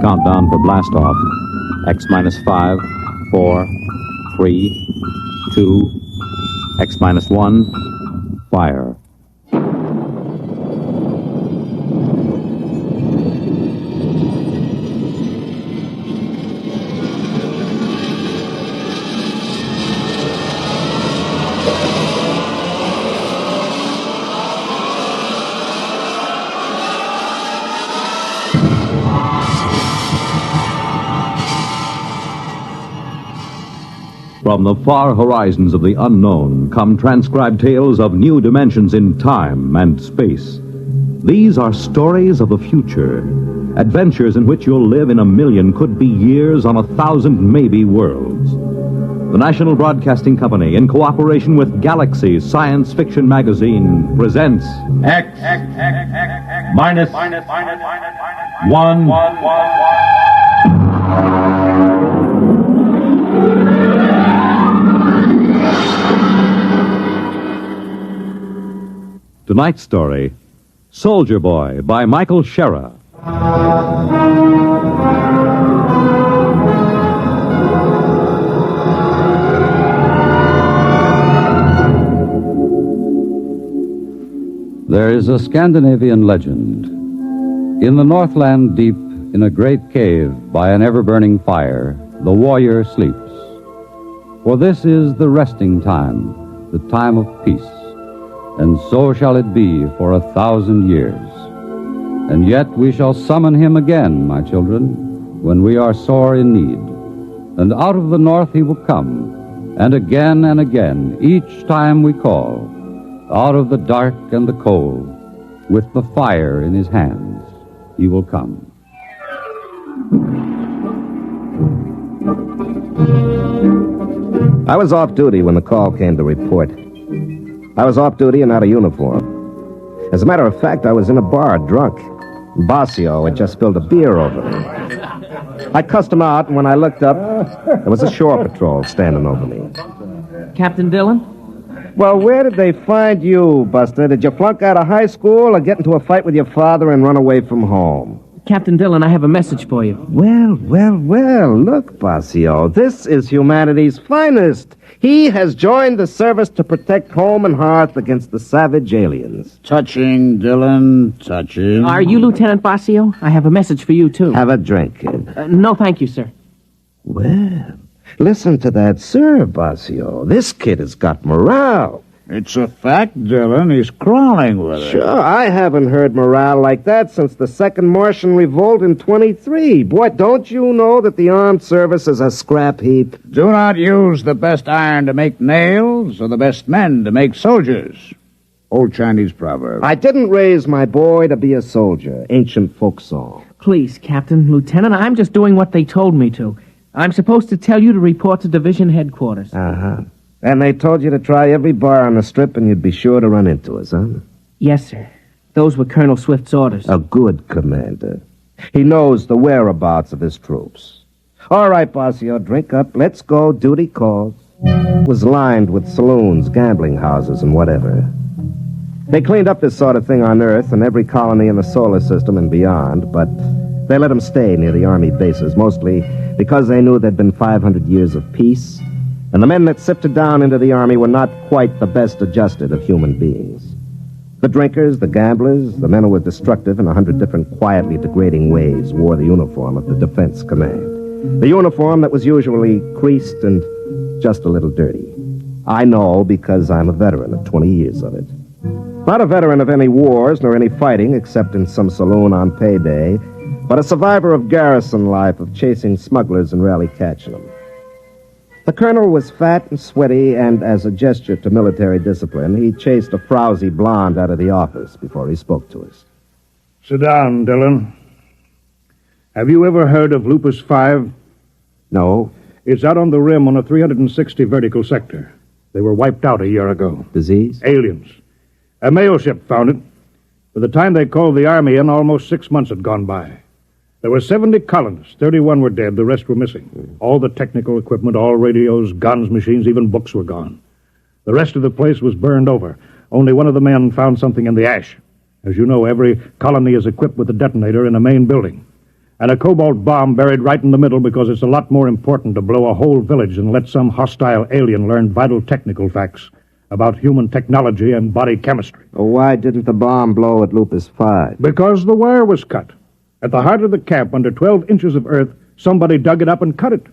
Countdown for blast off. X minus 5, 4, 3, 2, X minus 1, fire. From the far horizons of the unknown come transcribed tales of new dimensions in time and space. These are stories of the future, adventures in which you'll live in a million could-be years on 1,000 maybe worlds. The National Broadcasting Company, in cooperation with Galaxy Science Fiction Magazine, presents X minus 1. Tonight's story, Soldier Boy by Michael Shera. There is a Scandinavian legend. In the Northland deep, in a great cave by an ever-burning fire, the warrior sleeps. For this is the resting time, the time of peace. And so shall it be for 1,000 years. And yet we shall summon him again, my children, when we are sore in need. And out of the north he will come, and again, each time we call, out of the dark and the cold, with the fire in his hands, he will come. I was off duty when the call came to report. I was off duty and out of uniform. As a matter of fact, I was in a bar, drunk. Bossio had just spilled a beer over me. I cussed him out, and when I looked up, there was a shore patrol standing over me. Captain Dillon? Well, where did they find you, Buster? Did you flunk out of high school or get into a fight with your father and run away from home? Captain Dillon, I have a message for you. Well. Look, Bossio, this is humanity's finest. He has joined the service to protect home and hearth against the savage aliens. Touching, Dillon, touching. Are you Lieutenant Bossio? I have a message for you, too. Have a drink, kid. No, thank you, sir. Well, listen to that, sir, Bossio. This kid has got morale. It's a fact, Dillon. He's crawling with it. Sure, I haven't heard morale like that since the Second Martian Revolt in 23. Boy, don't you know that the armed service is a scrap heap? Do not use the best iron to make nails or the best men to make soldiers. Old Chinese proverb. I didn't raise my boy to be a soldier. Ancient folk song. Please, Captain, Lieutenant, I'm just doing what they told me to. I'm supposed to tell you to report to division headquarters. Uh-huh. And they told you to try every bar on the strip and you'd be sure to run into us, huh? Yes, sir. Those were Colonel Swift's orders. A good commander. He knows the whereabouts of his troops. All right, Bossio, drink up. Let's go. Duty calls. It was lined with saloons, gambling houses, and whatever. They cleaned up this sort of thing on Earth and every colony in the solar system and beyond, but they let them stay near the Army bases, mostly because they knew there'd been 500 years of peace. And the men that sifted down into the Army were not quite the best adjusted of human beings. The drinkers, the gamblers, the men who were destructive in 100 different quietly degrading ways wore the uniform of the Defense Command. The uniform that was usually creased and just a little dirty. I know because I'm a veteran of 20 years of it. Not a veteran of any wars nor any fighting except in some saloon on payday, but a survivor of garrison life, of chasing smugglers and rarely catching them. The colonel was fat and sweaty, and as a gesture to military discipline, he chased a frowsy blonde out of the office before he spoke to us. Sit down, Dillon. Have you ever heard of Lupus 5? No. It's out on the rim on a 360 vertical sector. They were wiped out a year ago. Disease? Aliens. A mail ship found it. By the time they called the Army in, almost 6 months had gone by. There were 70 colonists. 31 were dead. The rest were missing. All the technical equipment, all radios, guns, machines, even books were gone. The rest of the place was burned over. Only one of the men found something in the ash. As you know, every colony is equipped with a detonator in a main building. And a cobalt bomb buried right in the middle because it's a lot more important to blow a whole village than let some hostile alien learn vital technical facts about human technology and body chemistry. Well, why didn't the bomb blow at Lupus 5? Because the wire was cut. At the heart of the camp, under 12 inches of earth, somebody dug it up and cut it.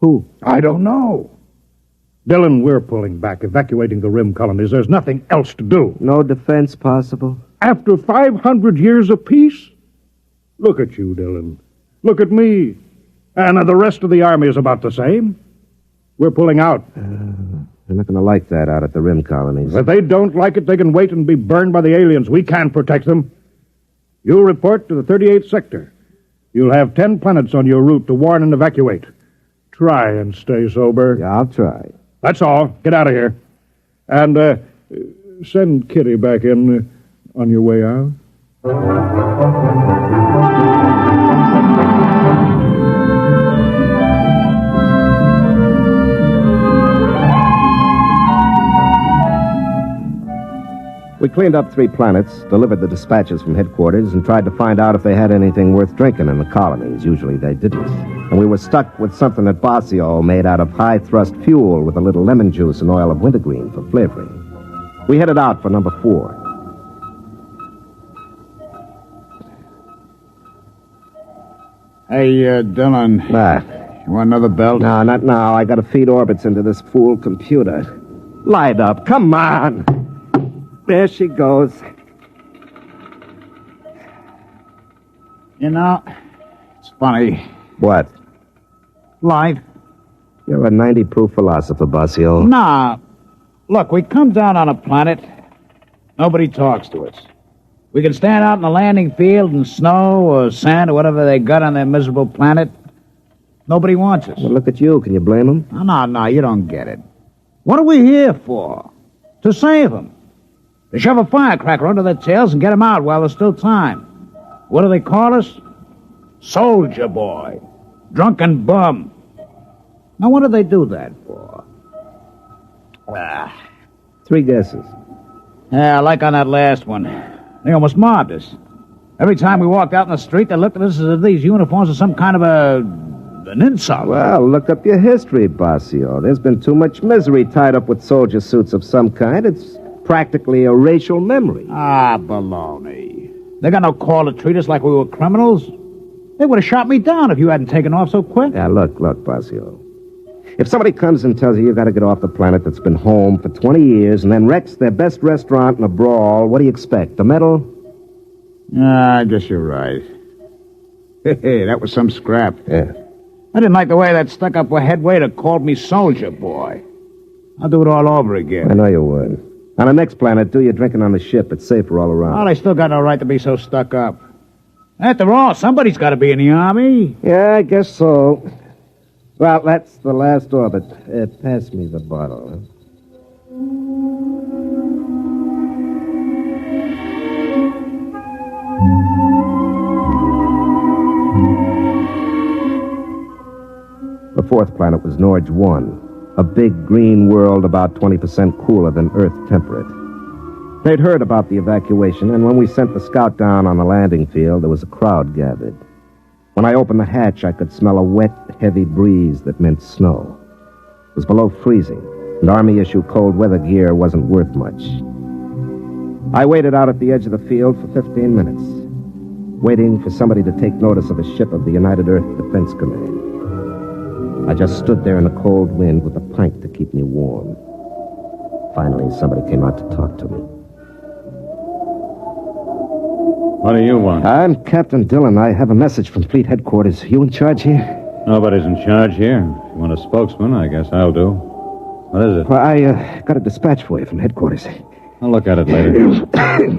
Who? I don't know. Dillon, we're pulling back, evacuating the rim colonies. There's nothing else to do. No defense possible? After 500 years of peace? Look at you, Dillon. Look at me. And the rest of the army is about the same. We're pulling out. They're not going to like that out at the rim colonies. If they don't like it, they can wait and be burned by the aliens. We can't protect them. You'll report to the 38th sector. You'll have 10 planets on your route to warn and evacuate. Try and stay sober. Yeah, I'll try. That's all. Get out of here. And send Kitty back in on your way out. We cleaned up 3 planets, delivered the dispatches from headquarters, and tried to find out if they had anything worth drinking in the colonies. Usually they didn't. And we were stuck with something at Basio made out of high-thrust fuel with a little lemon juice and oil of wintergreen for flavoring. We headed out for number 4. Hey, Dillon. What? You want another belt? No, not now. I gotta feed orbits into this fool computer. Light up. Come on. There she goes. You know, it's funny. What? Life. You're a 90-proof philosopher, Basio. Nah. Look, we come down on a planet. Nobody talks to us. We can stand out in the landing field in snow or sand or whatever they got on their miserable planet. Nobody wants us. Well, look at you. Can you blame them? No, you don't get it. What are we here for? To save them. To shove a firecracker under their tails and get them out while there's still time. What do they call us? Soldier boy. Drunken bum. Now, what do they do that for? 3 guesses. Yeah, like on that last one. They almost mobbed us. Every time we walked out in the street, they looked at us as if these uniforms were some kind of an insult. Well, look up your history, Basio. There's been too much misery tied up with soldier suits of some kind. It's practically a racial memory. Ah, baloney. They got no call to treat us like we were criminals. They would have shot me down if you hadn't taken off so quick. Now, look, Basio. If somebody comes and tells you got to get off the planet that's been home for 20 years and then wrecks their best restaurant in a brawl, what do you expect, a medal? I guess you're right. Hey, that was some scrap. Yeah. I didn't like the way that stuck-up head waiter called me soldier boy. I'll do it all over again. I know you would. On the next planet, do your drinking on the ship. It's safer all around. Well, they still got no right to be so stuck up. After all, somebody's got to be in the army. Yeah, I guess so. Well, that's the last orbit. Pass me the bottle. The 4th planet was Norge 1, a big green world about 20% cooler than Earth temperate. They'd heard about the evacuation, and when we sent the scout down on the landing field, there was a crowd gathered. When I opened the hatch, I could smell a wet, heavy breeze that meant snow. It was below freezing, and Army-issue cold weather gear wasn't worth much. I waited out at the edge of the field for 15 minutes, waiting for somebody to take notice of a ship of the United Earth Defense Command. I just stood there in the cold wind with a pint to keep me warm. Finally, somebody came out to talk to me. What do you want? I'm Captain Dillon. I have a message from Fleet Headquarters. You in charge here? Nobody's in charge here. If you want a spokesman, I guess I'll do. What is it? Well, I got a dispatch for you from headquarters. I'll look at it later.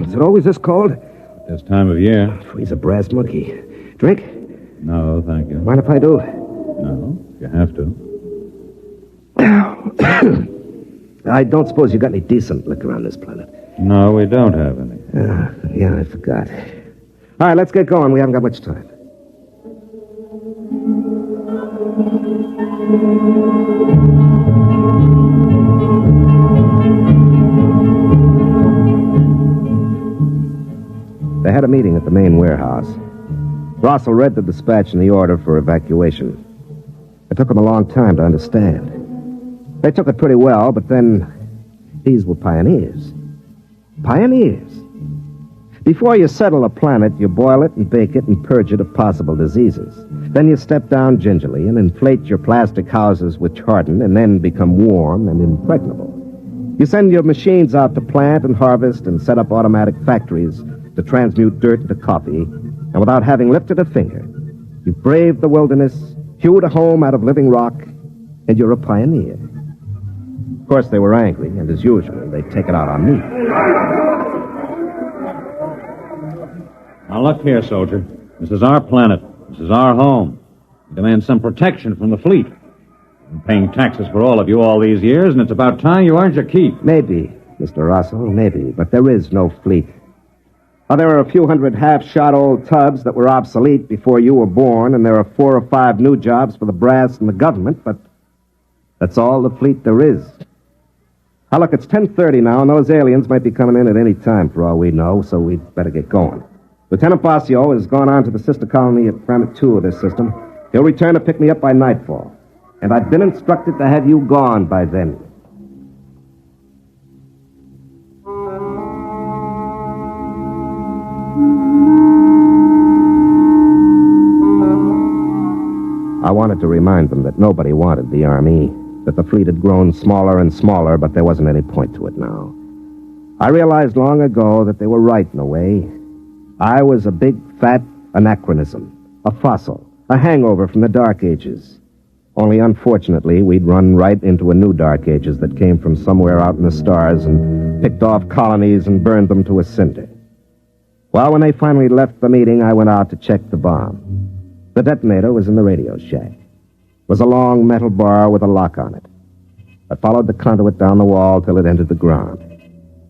Is it always this cold? This time of year. Freeze a brass monkey. Drink? No, thank you. Mind if I do? No, you have to. I don't suppose you got any decent liquor on this planet. No, we don't have any. Yeah, I forgot. All right, let's get going. We haven't got much time. They had a meeting at the main warehouse. Russell read the dispatch and the order for evacuation. It took them a long time to understand. They took it pretty well, but then these were pioneers. Pioneers. Before you settle a planet, you boil it and bake it and purge it of possible diseases. Then you step down gingerly and inflate your plastic houses which harden and then become warm and impregnable. You send your machines out to plant and harvest and set up automatic factories to transmute dirt into coffee, and without having lifted a finger, you braved the wilderness, hewed a home out of living rock, and you're a pioneer. Of course, they were angry, and as usual, they'd take it out on me. Now, look here, soldier. This is our planet. This is our home. We demand some protection from the fleet. I've been paying taxes for all of you all these years, and it's about time you earned your keep. Maybe, Mr. Russell, maybe, but there is no fleet. Now, there are a few hundred half-shot old tubs that were obsolete before you were born, and there are 4 or 5 new jobs for the brass and the government, but that's all the fleet there is. Now, look, it's 10:30 now, and those aliens might be coming in at any time for all we know, so we'd better get going. Lieutenant Bossio has gone on to the sister colony at Framet 2 of this system. He'll return to pick me up by nightfall, and I've been instructed to have you gone by then. I wanted to remind them that nobody wanted the Army, that the fleet had grown smaller and smaller, but there wasn't any point to it now. I realized long ago that they were right in a way. I was a big, fat anachronism, a fossil, a hangover from the Dark Ages. Only, unfortunately, we'd run right into a new Dark Ages that came from somewhere out in the stars and picked off colonies and burned them to a cinder. Well, when they finally left the meeting, I went out to check the bomb. The detonator was in the radio shack. It was a long metal bar with a lock on it. I followed the conduit down the wall till it entered the ground.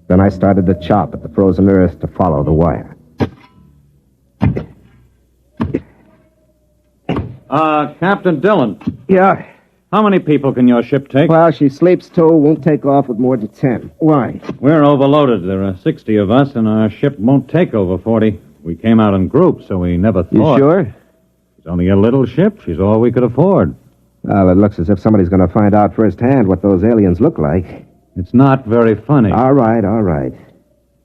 Then I started to chop at the frozen earth to follow the wire. Captain Dillon, Yeah. how many people can your ship take? Well, she sleeps too, won't take off with more than 10. Why? We're overloaded. There are 60 of us, and our ship won't take over 40. We came out in groups, so we never You thought. sure? She's only a little ship. She's all we could afford. Well, it looks as if somebody's going to find out firsthand what those aliens look like. It's not very funny. All right.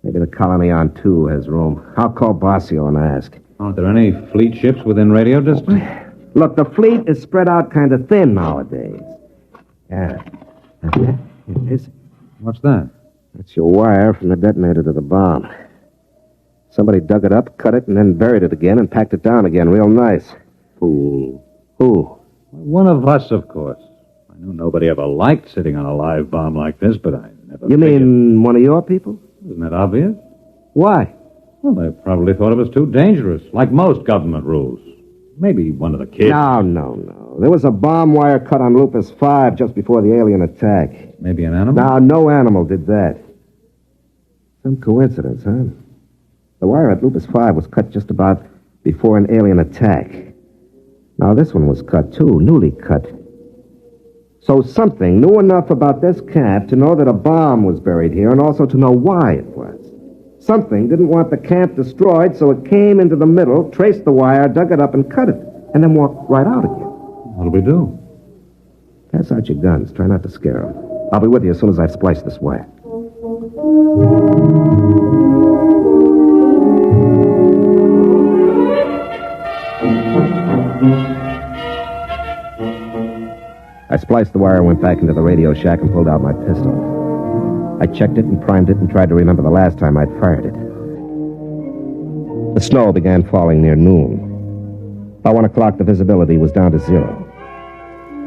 Maybe the colony on 2 has room. I'll call Bossio and ask. Aren't there any fleet ships within radio distance? Look, the fleet is spread out kind of thin nowadays. Yeah. Here it is. What's that? That's your wire from the detonator to the bomb. Somebody dug it up, cut it, and then buried it again and packed it down again real nice. Fool. Who? One of us, of course. I knew nobody ever liked sitting on a live bomb like this, but I never You figured- mean one of your people? Isn't that obvious? Why? Well, they probably thought it was too dangerous, like most government rules. Maybe one of the kids. No. There was a bomb wire cut on Lupus 5 just before the alien attack. Maybe an animal? Now, no animal did that. Some coincidence, huh? The wire at Lupus 5 was cut just about before an alien attack. Now, this one was cut, too, newly cut. So something knew enough about this camp to know that a bomb was buried here and also to know why it was. Something didn't want the camp destroyed, so it came into the middle, traced the wire, dug it up, and cut it, and then walked right out again. What'll we do? Pass out your guns. Try not to scare them. I'll be with you as soon as I've spliced this wire. I spliced the wire, went back into the radio shack, and pulled out my pistol. I checked it and primed it and tried to remember the last time I'd fired it. The snow began falling near noon. By 1 o'clock, the visibility was down to 0.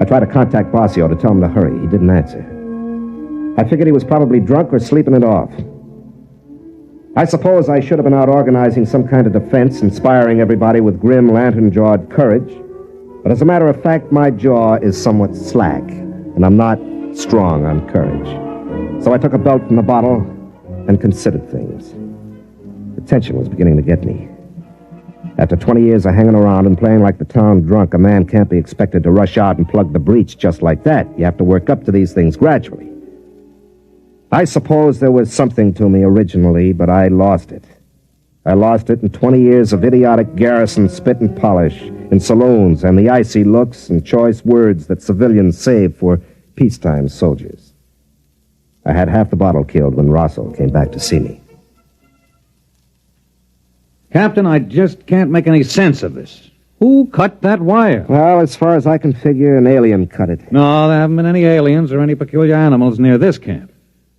I tried to contact Bossio to tell him to hurry. He didn't answer. I figured he was probably drunk or sleeping it off. I suppose I should have been out organizing some kind of defense, inspiring everybody with grim, lantern-jawed courage. But as a matter of fact, my jaw is somewhat slack, and I'm not strong on courage. So I took a belt from the bottle and considered things. The tension was beginning to get me. After 20 years of hanging around and playing like the town drunk, a man can't be expected to rush out and plug the breach just like that. You have to work up to these things gradually. I suppose there was something to me originally, but I lost it. I lost it in 20 years of idiotic garrison spit and polish in saloons and the icy looks and choice words that civilians save for peacetime soldiers. I had half the bottle killed when Rosso came back to see me. Captain, I just can't make any sense of this. Who cut that wire? Well, as far as I can figure, an alien cut it. No, there haven't been any aliens or any peculiar animals near this camp.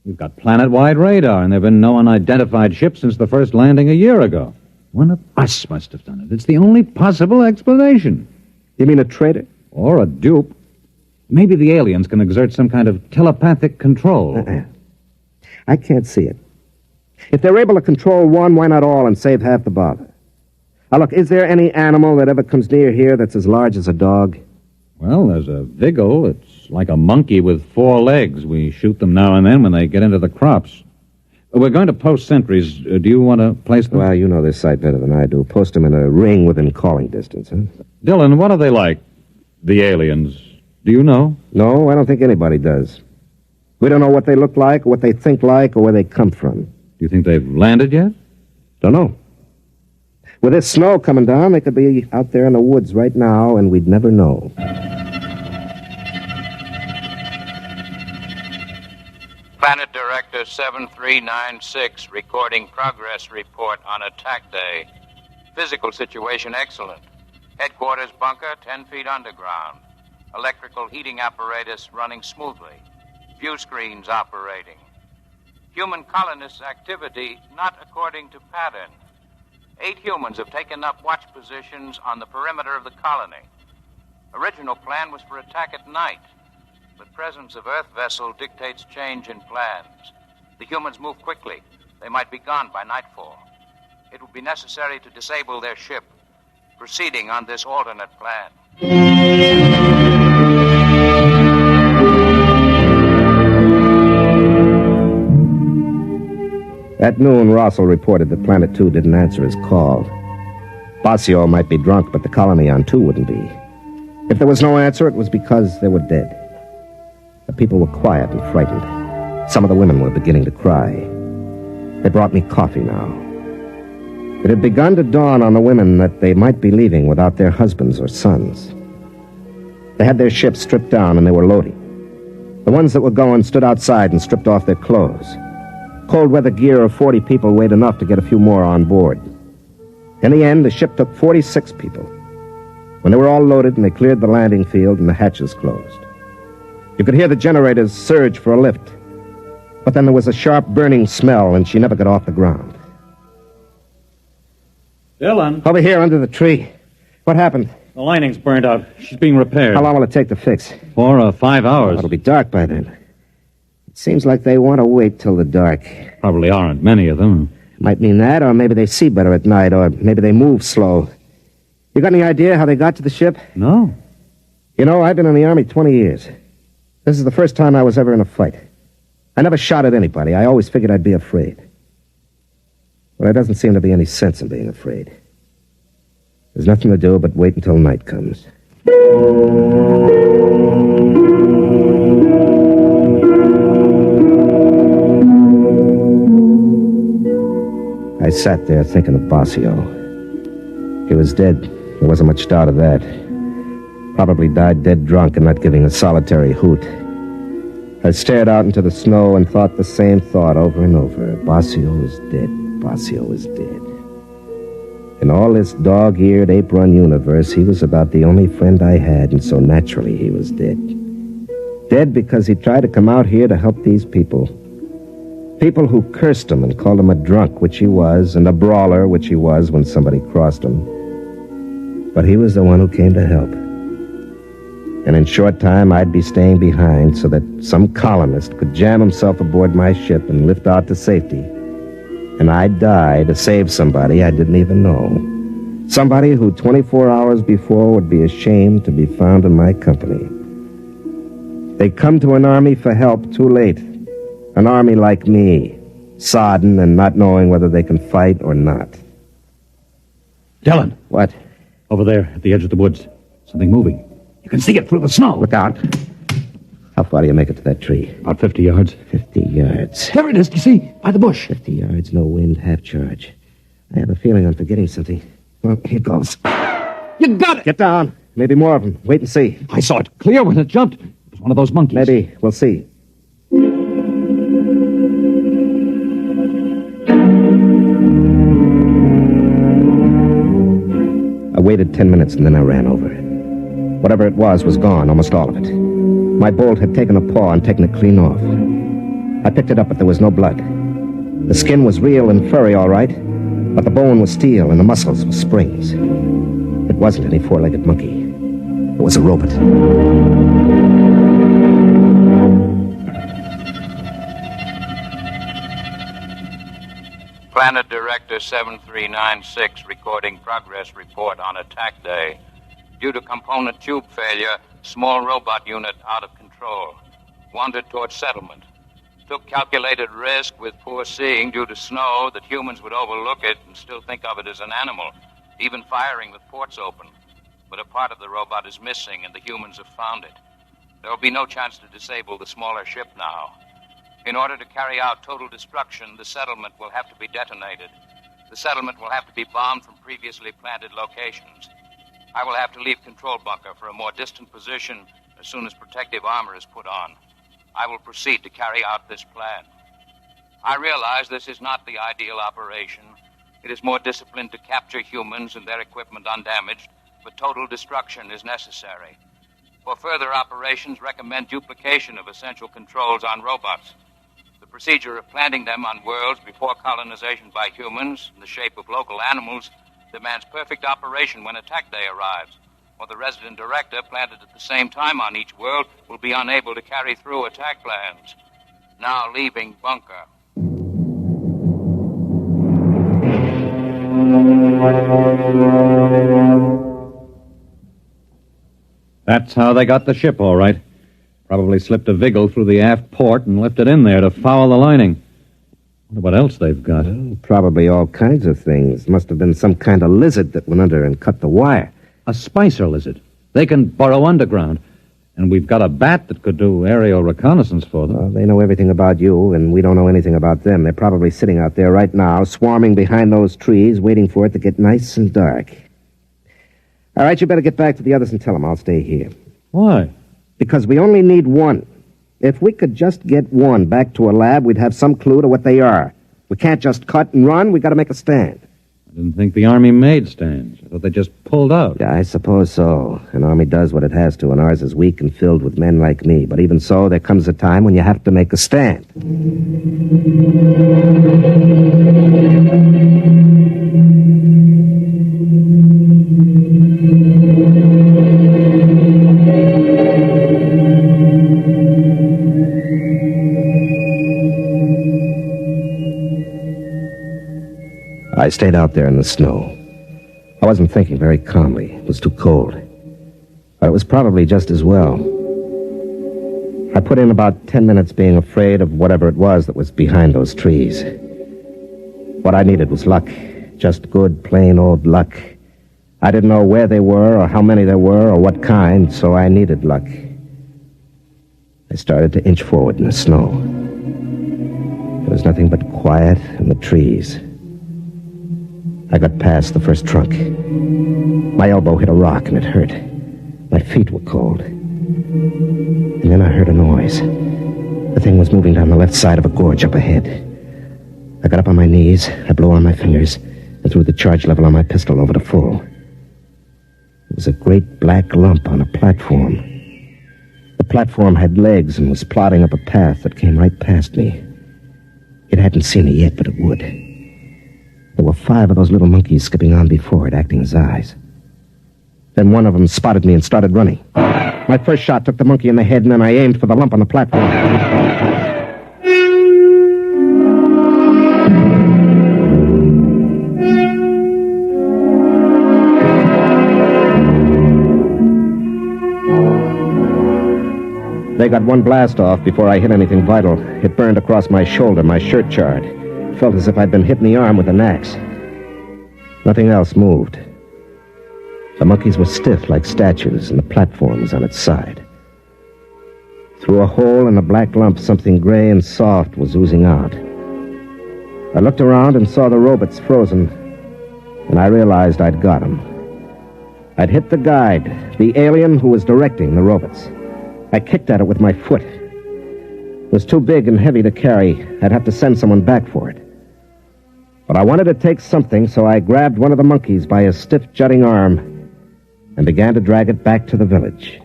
We've got planet-wide radar, and there have been no unidentified ships since the first landing a year ago. One of us must have done it. It's the only possible explanation. You mean a traitor? Or a dupe. Maybe the aliens can exert some kind of telepathic control. I can't see it. If they're able to control one, why not all and save half the bother? Now, look, is there any animal that ever comes near here that's as large as a dog? Well, there's a vigil. It's like a monkey with 4 legs. We shoot them now and then when they get into the crops. We're going to post sentries. Do you want to place them? Well, you know this site better than I do. Post them in a ring within calling distance, huh? Dylan, what are they like? The aliens. Do you know? No, I don't think anybody does. We don't know what they look like, or what they think like, or where they come from. Do you think they've landed yet? Don't know. With this snow coming down, they could be out there in the woods right now, and we'd never know. Planet Director 7396 recording progress report on attack day. Physical situation excellent. Headquarters bunker 10 feet underground. Electrical heating apparatus running smoothly. View screens operating. Human colonists' activity not according to pattern. 8 humans have taken up watch positions on the perimeter of the colony. Original plan was for attack at night, but presence of Earth vessel dictates change in plans. The humans move quickly. They might be gone by nightfall. It will be necessary to disable their ship, proceeding on this alternate plan. At noon, Rossel reported that Planet 2 didn't answer his call. Basio might be drunk, but the colony on 2 wouldn't be. If there was no answer, it was because they were dead. The people were quiet and frightened. Some of the women were beginning to cry. They brought me coffee now. It had begun to dawn on the women that they might be leaving without their husbands or sons. They had their ships stripped down and they were loading. The ones that were going stood outside and stripped off their clothes. Cold weather gear of 40 people weighed enough to get a few more on board. In the end, the ship took 46 people. When they were all loaded and they cleared the landing field and the hatches closed. You could hear the generators surge for a lift. But then there was a sharp burning smell and she never got off the ground. Dylan, Over here under the tree. What happened? the lining's burned out. She's being repaired. How long will it take to fix? 4 or 5 hours. It'll be dark by then. It seems like they want to wait till the dark. Probably aren't many of them. Might mean that, or maybe they see better at night, or maybe they move slow. You got any idea how they got to the ship? No. You know, I've been in the Army 20 years. This is the first time I was ever in a fight. I never shot at anybody. I always figured I'd be afraid. But there doesn't seem to be any sense in being afraid. There's nothing to do but wait until night comes. I sat there thinking of Basio. He was dead. There wasn't much doubt of that. Probably died dead drunk and not giving a solitary hoot. I stared out into the snow and thought the same thought over and over. Basio is dead. Basio is dead. In all this dog-eared, ape-run universe, he was about the only friend I had, and so naturally he was dead. Dead because he tried to come out here to help these people. People who cursed him and called him a drunk, which he was, and a brawler, which he was when somebody crossed him. But he was the one who came to help. And in short time, I'd be staying behind so that some colonist could jam himself aboard my ship and lift out to safety. And I'd die to save somebody I didn't even know. Somebody who 24 hours before would be ashamed to be found in my company. They come to an army for help too late. An army like me, sodden and not knowing whether they can fight or not. Dylan. What? Over there, at the edge of the woods. Something moving. You can see it through the snow. Look out. How far do you make it to that tree? About 50 yards. 50 yards. There it is, you see, by the bush. 50 yards, no wind, half charge. I have a feeling I'm forgetting something. Well, here goes. You got it! Get down. Maybe more of them. Wait and see. I saw it clear when it jumped. It was one of those monkeys. Maybe. We'll see. I waited 10 minutes and then I ran over it. Whatever it was gone, almost all of it. My bolt had taken a paw and taken it clean off. I picked it up, but there was no blood. The skin was real and furry, all right, but the bone was steel and the muscles were springs. It wasn't any four-legged monkey. It was a robot. Planet Director 7396 recording progress report on attack day. Due to component tube failure, small robot unit out of control. Wandered towards settlement. Took calculated risk with poor seeing due to snow that humans would overlook it and still think of it as an animal, even firing with ports open. But a part of the robot is missing and the humans have found it. There will be no chance to disable the smaller ship now. In order to carry out total destruction, the settlement will have to be detonated. The settlement will have to be bombed from previously planted locations. I will have to leave control bunker for a more distant position as soon as protective armor is put on. I will proceed to carry out this plan. I realize this is not the ideal operation. It is more disciplined to capture humans and their equipment undamaged, but total destruction is necessary. For further operations, recommend duplication of essential controls on robots. The procedure of planting them on worlds before colonization by humans in the shape of local animals demands perfect operation when attack day arrives, or the resident director planted at the same time on each world will be unable to carry through attack plans. Now leaving bunker. That's how they got the ship, all right. Probably slipped a Vigil through the aft port and left it in there to foul the lining. Wonder what else they've got. Well, probably all kinds of things. Must have been some kind of lizard that went under and cut the wire. A spicer lizard. They can burrow underground. And we've got a bat that could do aerial reconnaissance for them. Well, they know everything about you, and we don't know anything about them. They're probably sitting out there right now, swarming behind those trees, waiting for it to get nice and dark. All right, you better get back to the others and tell them I'll stay here. Why? Because we only need one. If we could just get one back to a lab, we'd have some clue to what they are. We can't just cut and run. We got to make a stand. I didn't think the Army made stands. I thought they just pulled out. Yeah, I suppose so. An army does what it has to, and ours is weak and filled with men like me. But even so, there comes a time when you have to make a stand. I stayed out there in the snow. I wasn't thinking very calmly. It was too cold. But it was probably just as well. I put in about 10 minutes being afraid of whatever it was that was behind those trees. What I needed was luck. Just good, plain old luck. I didn't know where they were or how many there were or what kind, so I needed luck. I started to inch forward in the snow. There was nothing but quiet and the trees. I got past the first trunk. My elbow hit a rock and it hurt. My feet were cold. And then I heard a noise. The thing was moving down the left side of a gorge up ahead. I got up on my knees, I blew on my fingers, and threw the charge level on my pistol over to full. It was a great black lump on a platform. The platform had legs and was plodding up a path that came right past me. It hadn't seen it yet, but it would. There were 5 of those little monkeys skipping on before it, acting as eyes. Then one of them spotted me and started running. My first shot took the monkey in the head, and then I aimed for the lump on the platform. They got one blast off before I hit anything vital. It burned across my shoulder, my shirt charred. It felt as if I'd been hit in the arm with an axe. Nothing else moved. The monkeys were stiff like statues, and the platform was on its side. Through a hole in the black lump, something gray and soft was oozing out. I looked around and saw the robots frozen, and I realized I'd got him. I'd hit the guide, the alien who was directing the robots. I kicked at it with my foot. It was too big and heavy to carry. I'd have to send someone back for it. But I wanted to take something, so I grabbed one of the monkeys by his stiff, jutting arm and began to drag it back to the village.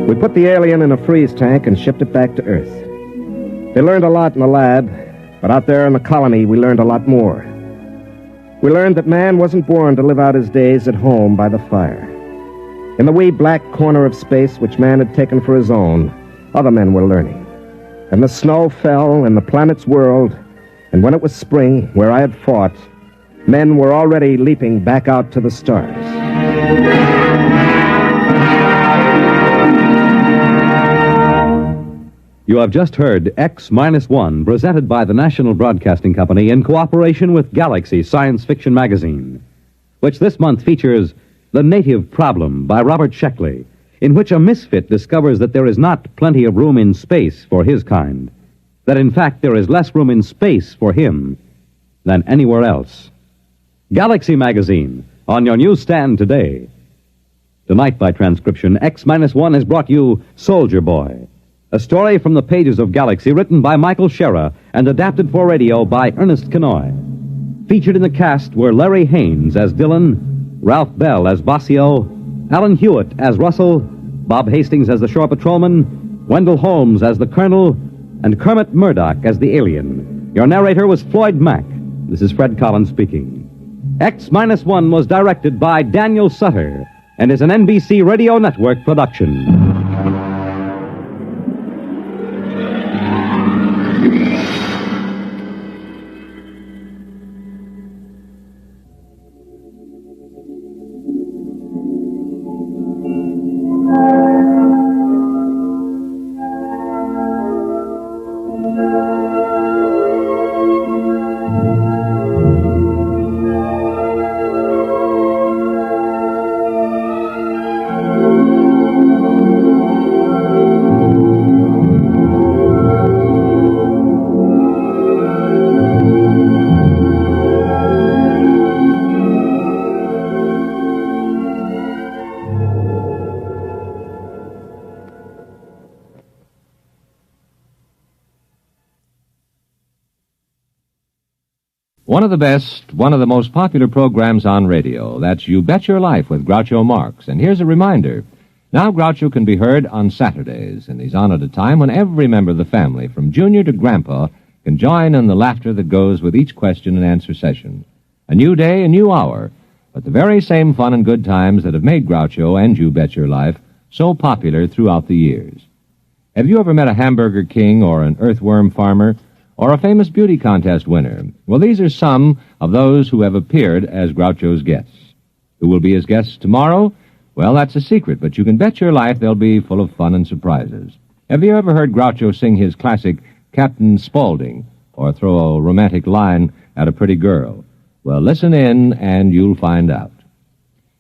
We put the alien in a freeze tank and shipped it back to Earth. They learned a lot in the lab, but out there in the colony, we learned a lot more. We learned that man wasn't born to live out his days at home by the fire. In the wee black corner of space which man had taken for his own, other men were learning. And the snow fell and the planets whirled, and when it was spring, where I had fought, men were already leaping back out to the stars. You have just heard X-1, presented by the National Broadcasting Company in cooperation with Galaxy Science Fiction Magazine, which this month features The Native Problem by Robert Sheckley, in which a misfit discovers that there is not plenty of room in space for his kind, that in fact there is less room in space for him than anywhere else. Galaxy Magazine, on your newsstand today. Tonight, by transcription, X-1 has brought you Soldier Boy, a story from the pages of Galaxy written by Michael Shera and adapted for radio by Ernest Kenoy. Featured in the cast were Larry Haynes as Dillon, Ralph Bell as Bossio, Alan Hewitt as Russell, Bob Hastings as the shore patrolman, Wendell Holmes as the colonel, and Kermit Murdoch as the alien. Your narrator was Floyd Mack. This is Fred Collins speaking. X-1 was directed by Daniel Sutter and is an NBC Radio Network production. One of the best, one of the most popular programs on radio. That's You Bet Your Life with Groucho Marx. And here's a reminder. Now Groucho can be heard on Saturdays, and he's on at a time when every member of the family, from Junior to Grandpa, can join in the laughter that goes with each question and answer session. A new day, a new hour, but the very same fun and good times that have made Groucho and You Bet Your Life so popular throughout the years. Have you ever met a hamburger king or an earthworm farmer or a famous beauty contest winner? Well, these are some of those who have appeared as Groucho's guests. Who will be his guests tomorrow? Well, that's a secret, but you can bet your life they'll be full of fun and surprises. Have you ever heard Groucho sing his classic Captain Spaulding or throw a romantic line at a pretty girl? Well, listen in and you'll find out.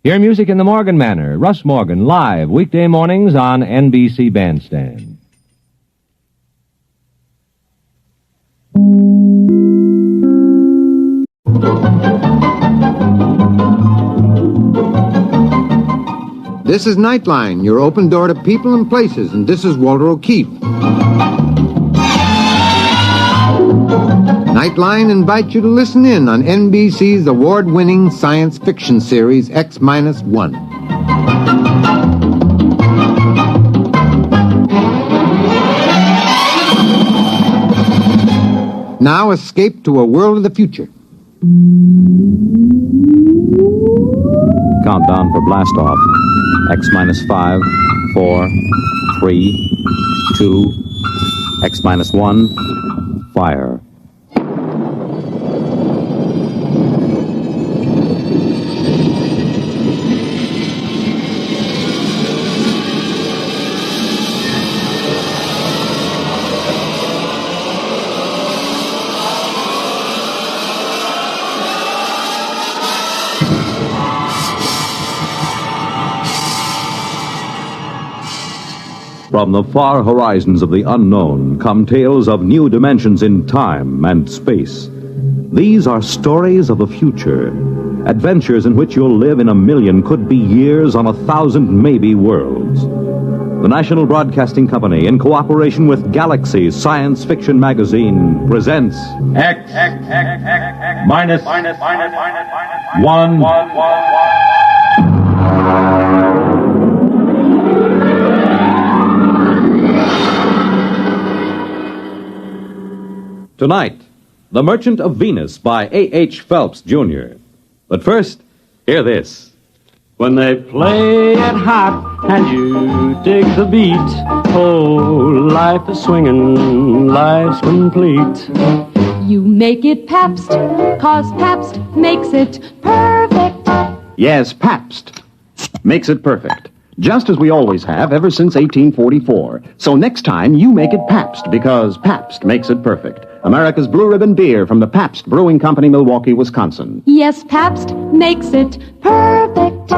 Hear music in the Morgan manner. Russ Morgan, live, weekday mornings on NBC Bandstand. This is Nightline, your open door to people and places, and this is Walter O'Keefe. Nightline invites you to listen in on NBC's award-winning science fiction series X-1. Now escape to a world of the future. Countdown for blast off. X-5, 4, 3, 2, X-1, fire. From the far horizons of the unknown come tales of new dimensions in time and space. These are stories of the future, adventures in which you'll live in a million, could be years, on 1,000 maybe worlds. The National Broadcasting Company, in cooperation with Galaxy Science Fiction Magazine, presents X minus one. Tonight, The Merchant of Venus by A.H. Phelps, Jr. But first, hear this. When they play it hot and you dig the beat, oh, life is swinging, life's complete. You make it Pabst, 'cause Pabst makes it perfect. Yes, Pabst makes it perfect. Just as we always have ever since 1844. So next time, you make it Pabst, because Pabst makes it perfect. America's Blue Ribbon beer from the Pabst Brewing Company, Milwaukee, Wisconsin. Yes, Pabst makes it perfect.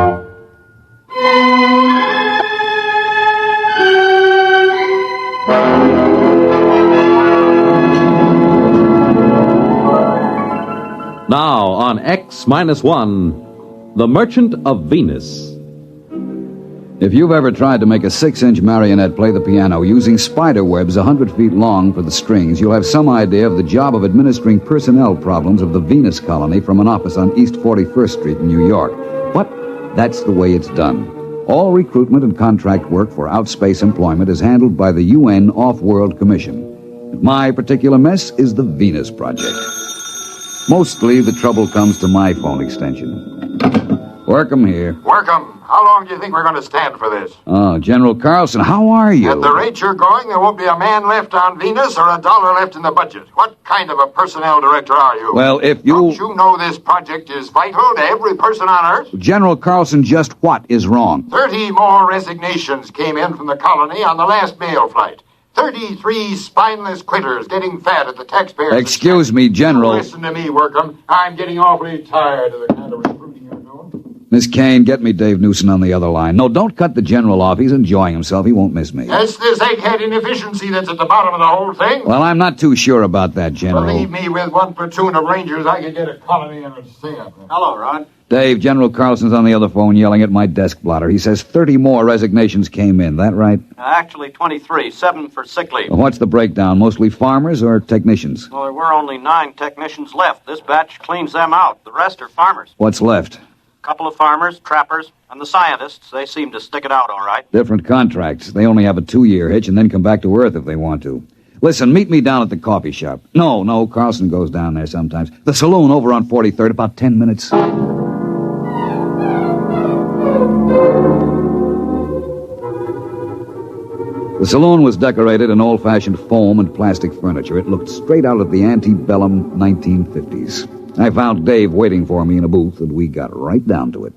Now on X-1, The Merchant of Venus. If you've ever tried to make a 6-inch marionette play the piano using spider webs 100 feet long for the strings, you'll have some idea of the job of administering personnel problems of the Venus colony from an office on East 41st Street in New York. But that's the way it's done. All recruitment and contract work for outspace employment is handled by the UN Off-World Commission. My particular mess is the Venus Project. Mostly the trouble comes to my phone extension. Work 'em here. Work 'em. How long do you think we're going to stand for this? Oh, General Carlson, how are you? At the rate you're going, there won't be a man left on Venus or a dollar left in the budget. What kind of a personnel director are you? Well, if you... Don't you know this project is vital to every person on Earth? General Carlson, just what is wrong? 30 more resignations came in from the colony on the last mail flight. 33 spineless quitters getting fat at the taxpayers. Excuse me, General. Listen to me, Workham. I'm getting awfully tired of the kind of recruiting you're doing. Miss Kane, get me Dave Newson on the other line. No, don't cut the General off. He's enjoying himself. He won't miss me. It's this egghead inefficiency that's at the bottom of the whole thing. Well, I'm not too sure about that, General. Believe me, with one platoon of Rangers, I could get a colony and it'd stay up there. Hello, Ron. Dave, General Carlson's on the other phone yelling at my desk blotter. He says 30 more resignations came in. That right? Actually, 23, 7 for sick leave. What's the breakdown? Mostly farmers or technicians? Well, there were only 9 technicians left. This batch cleans them out. The rest are farmers. What's left? A couple of farmers, trappers, and the scientists. They seem to stick it out all right. Different contracts. They only have a 2-year hitch and then come back to Earth if they want to. Listen, meet me down at the coffee shop. No, Carlson goes down there sometimes. The saloon over on 43rd, about 10 minutes. The saloon was decorated in old-fashioned foam and plastic furniture. It looked straight out of the antebellum 1950s. I found Dave waiting for me in a booth, and we got right down to it.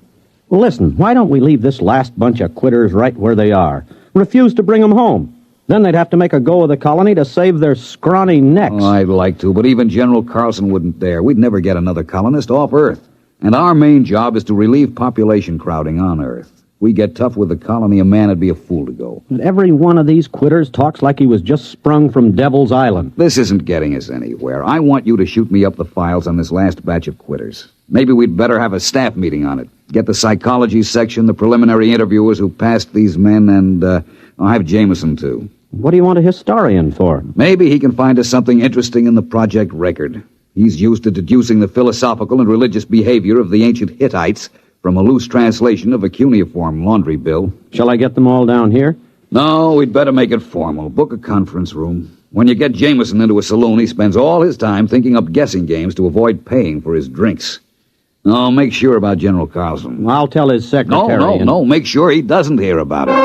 Well, listen, why don't we leave this last bunch of quitters right where they are? Refuse to bring them home. Then they'd have to make a go of the colony to save their scrawny necks. Oh, I'd like to, but even General Carlson wouldn't dare. We'd never get another colonist off Earth. And our main job is to relieve population crowding on Earth. We get tough with the colony, a man would be a fool to go. And every one of these quitters talks like he was just sprung from Devil's Island. This isn't getting us anywhere. I want you to shoot me up the files on this last batch of quitters. Maybe we'd better have a staff meeting on it. Get the psychology section, the preliminary interviewers who passed these men, and I'll have Jameson, too. What do you want a historian for? Maybe he can find us something interesting in the project record. He's used to deducing the philosophical and religious behavior of the ancient Hittites from a loose translation of a cuneiform laundry bill. Shall I get them all down here? No, we'd better make it formal. Book a conference room. When you get Jameson into a saloon, he spends all his time thinking up guessing games to avoid paying for his drinks. No, make sure about General Carlson. I'll tell his secretary. No, make sure he doesn't hear about it.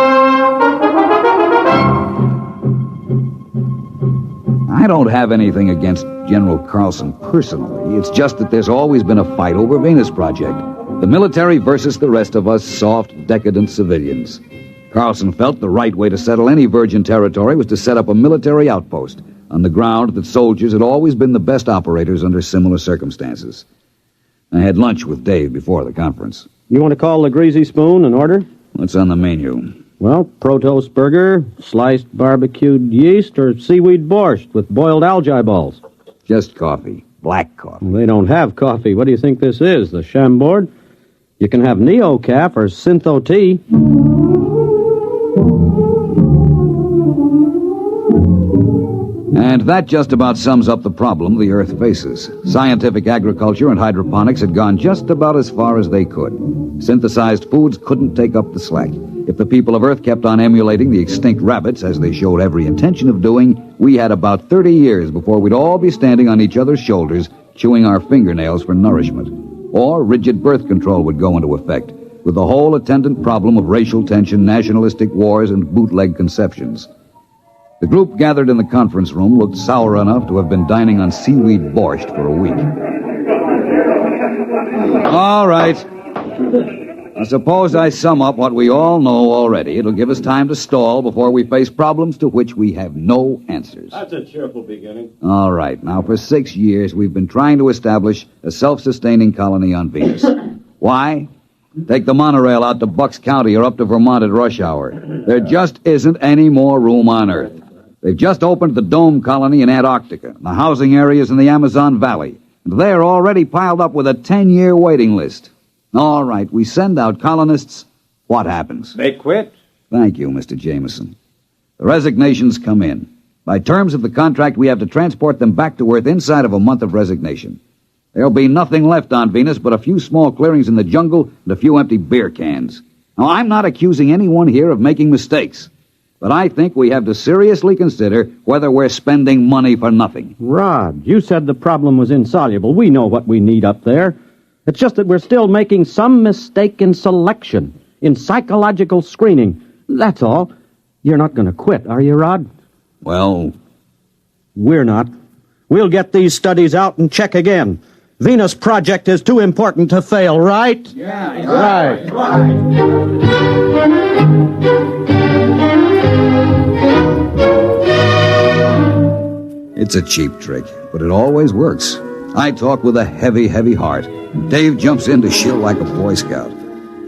I don't have anything against General Carlson personally. It's just that there's always been a fight over Venus Project. The military versus the rest of us soft, decadent civilians. Carlson felt the right way to settle any virgin territory was to set up a military outpost on the ground that soldiers had always been the best operators under similar circumstances. I had lunch with Dave before the conference. You want to call the Greasy Spoon and order? What's on the menu? Well, Protoss burger, sliced barbecued yeast, or seaweed borscht with boiled algae balls? Just coffee. Black coffee. They don't have coffee. What do you think this is, the Chambord? You can have Neo-Caf or Syntho tea. And that just about sums up the problem the Earth faces. Scientific agriculture and hydroponics had gone just about as far as they could. Synthesized foods couldn't take up the slack. If the people of Earth kept on emulating the extinct rabbits, as they showed every intention of doing, we had about 30 years before we'd all be standing on each other's shoulders, chewing our fingernails for nourishment. Or rigid birth control would go into effect, with the whole attendant problem of racial tension, nationalistic wars, and bootleg conceptions. The group gathered in the conference room looked sour enough to have been dining on seaweed borscht for a week. All right. I suppose I sum up what we all know already. It'll give us time to stall before we face problems to which we have no answers. That's a cheerful beginning. All right. Now, for 6 years, we've been trying to establish a self-sustaining colony on Venus. Why? Take the monorail out to Bucks County or up to Vermont at rush hour. There just isn't any more room on Earth. They've just opened the Dome Colony in Antarctica, the housing areas in the Amazon Valley, and they're already piled up with a 10-year waiting list. All right, we send out colonists. What happens? They quit. Thank you, Mr. Jameson. The resignations come in. By terms of the contract, we have to transport them back to Earth inside of a month of resignation. There'll be nothing left on Venus but a few small clearings in the jungle and a few empty beer cans. Now, I'm not accusing anyone here of making mistakes, but I think we have to seriously consider whether we're spending money for nothing. Rod, you said the problem was insoluble. We know what we need up there. It's just that we're still making some mistake in selection, in psychological screening. That's all. You're not going to quit, are you, Rod? Well, we're not. We'll get these studies out and check again. Venus Project is too important to fail, right? Yeah, right. It's a cheap trick, but it always works. I talk with a heavy, heavy heart. Dave jumps in to shill like a Boy Scout.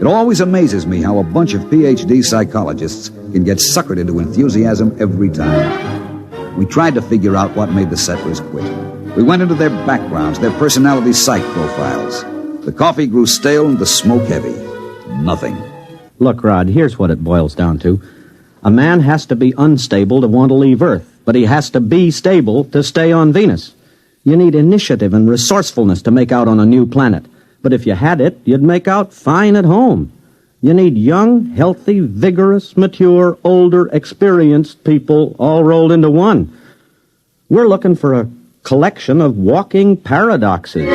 It always amazes me how a bunch of PhD psychologists can get suckered into enthusiasm every time. We tried to figure out what made the settlers quit. We went into their backgrounds, their personality psych profiles. The coffee grew stale and the smoke heavy. Nothing. Look, Rod, here's what it boils down to. A man has to be unstable to want to leave Earth, but he has to be stable to stay on Venus. You need initiative and resourcefulness to make out on a new planet. But if you had it, you'd make out fine at home. You need young, healthy, vigorous, mature, older, experienced people all rolled into one. We're looking for a collection of walking paradoxes.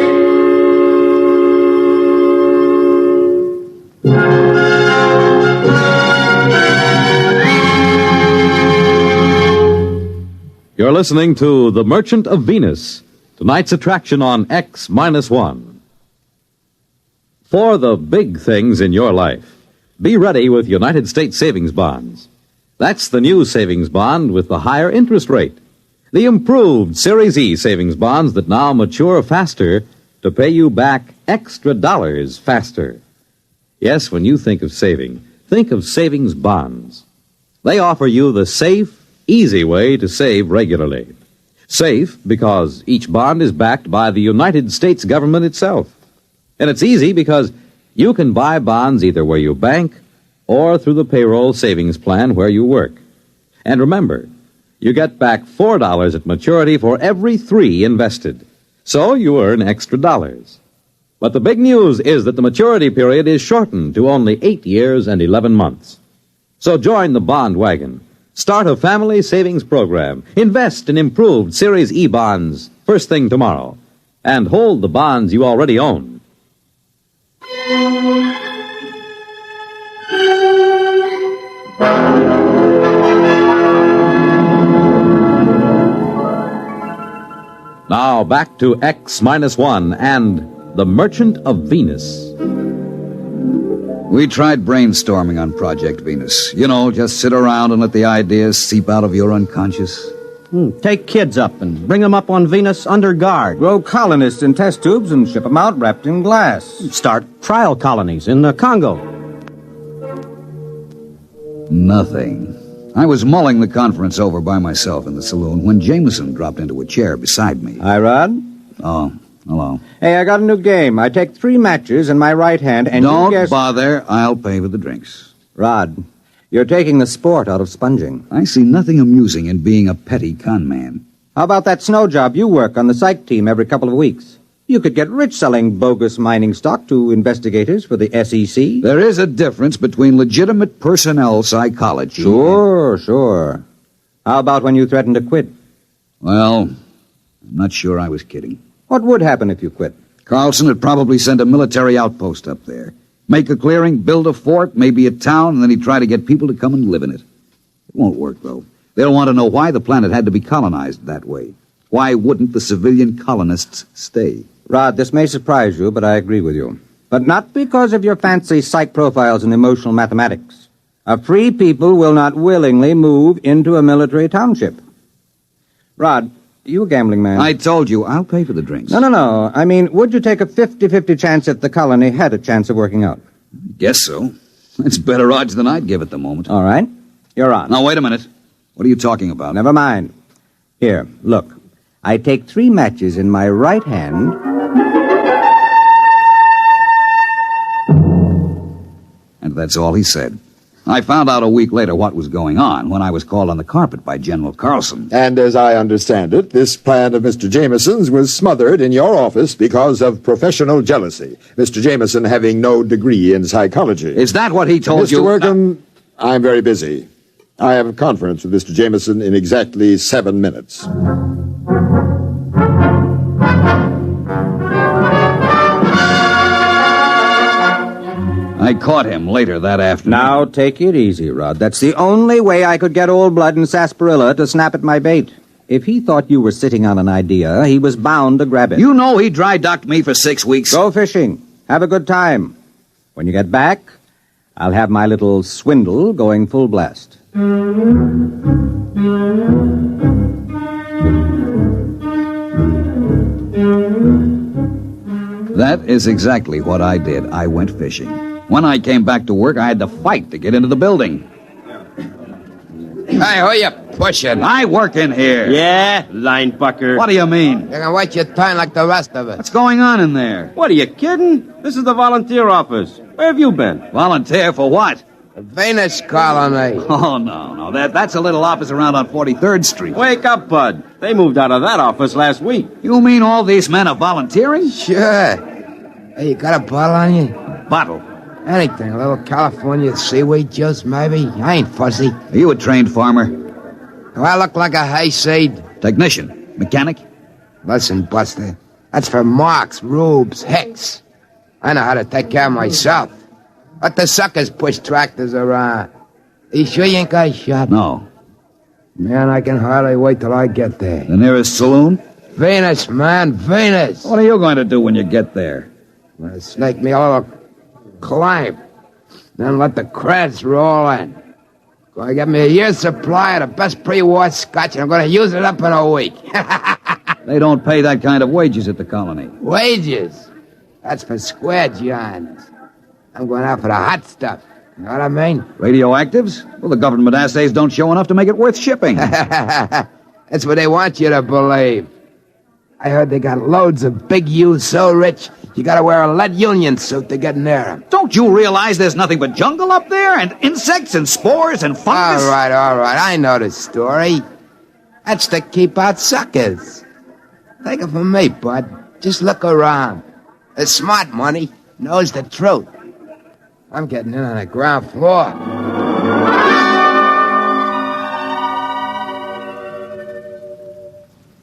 You're listening to The Merchant of Venus, tonight's attraction on X-1. For the big things in your life, be ready with United States savings bonds. That's the new savings bond with the higher interest rate. The improved Series E savings bonds that now mature faster to pay you back extra dollars faster. Yes, when you think of saving, think of savings bonds. They offer you the safe, easy way to save regularly. Safe because each bond is backed by the United States government itself. And it's easy because you can buy bonds either where you bank or through the payroll savings plan where you work. And remember, you get back $4 at maturity for every $3 invested. So you earn extra dollars. But the big news is that the maturity period is shortened to only 8 years and 11 months. So join the bond wagon. Start a family savings program. Invest in improved Series E bonds first thing tomorrow. And hold the bonds you already own. Now back to X-1 and The Merchant of Venus. We tried brainstorming on Project Venus. You know, just sit around and let the ideas seep out of your unconscious. Take kids up and bring them up on Venus under guard. Grow colonists in test tubes and ship them out wrapped in glass. Start trial colonies in the Congo. Nothing. I was mulling the conference over by myself in the saloon when Jameson dropped into a chair beside me. Hi, Rod. Oh, hello. Hey, I got a new game. I take 3 matches in my right hand and Don't you guess... bother. I'll pay for the drinks. Rod, you're taking the sport out of sponging. I see nothing amusing in being a petty con man. How about that snow job you work on the psych team every couple of weeks? You could get rich selling bogus mining stock to investigators for the SEC. There is a difference between legitimate personnel psychology. Sure. How about when you threatened to quit? Well, I'm not sure I was kidding. What would happen if you quit? Carlson would probably send a military outpost up there. Make a clearing, build a fort, maybe a town, and then he'd try to get people to come and live in it. It won't work, though. They'll want to know why the planet had to be colonized that way. Why wouldn't the civilian colonists stay? Rod, this may surprise you, but I agree with you. But not because of your fancy psych profiles and emotional mathematics. A free people will not willingly move into a military township. Rod, you a gambling man? I told you, I'll pay for the drinks. No. I mean, would you take a 50-50 chance if the colony had a chance of working out? Guess so. It's better odds than I'd give at the moment. All right. You're on. Now, wait a minute. What are you talking about? Never mind. Here, look. I take 3 matches in my right hand... And that's all he said. I found out a week later what was going on when I was called on the carpet by General Carlson. And as I understand it, this plan of Mr. Jameson's was smothered in your office because of professional jealousy. Mr. Jameson having no degree in psychology. Is that what he told you? Mr. Workham, I'm very busy. I have a conference with Mr. Jameson in exactly 7 minutes. I caught him later that afternoon. Now, take it easy, Rod. That's the only way I could get Old Blood and Sarsaparilla to snap at my bait. If he thought you were sitting on an idea, he was bound to grab it. You know he dry-docked me for 6 weeks. Go fishing. Have a good time. When you get back, I'll have my little swindle going full blast. That is exactly what I did. I went fishing. When I came back to work, I had to fight to get into the building. Hey, who you pushing? I work in here. Yeah, line bucker. What do you mean? You can wait your turn like the rest of us. What's going on in there? What, are you kidding? This is the volunteer office. Where have you been? Volunteer for what? The Venus colony. Oh, no. That's a little office around on 43rd Street. Wake up, bud. They moved out of that office last week. You mean all these men are volunteering? Sure. Hey, you got a bottle on you? Bottle? Anything. A little California seaweed juice, maybe? I ain't fussy. Are you a trained farmer? Do I look like a hayseed? Technician? Mechanic? Listen, Buster. That's for Marks, Rubes, Hicks. I know how to take care of myself. Let the suckers push tractors around. You sure you ain't got a shot? No. Man, I can hardly wait till I get there. The nearest saloon? Venus, man, Venus. What are you going to do when you get there? Well, snake me a little climb. Then let the creds roll in. Gonna get me a year's supply of the best pre-war scotch, and I'm gonna use it up in a week. They don't pay that kind of wages at the colony. Wages? That's for square johns. I'm going out for the hot stuff. You know what I mean? Radioactives? Well, the government assays don't show enough to make it worth shipping. That's what they want you to believe. I heard they got loads of big U's so rich, you gotta wear a lead union suit to get near them. Don't you realize there's nothing but jungle up there? And insects and spores and fungus? All right. I know the story. That's to keep out suckers. Take it from me, bud. Just look around. The smart money knows the truth. I'm getting in on the ground floor.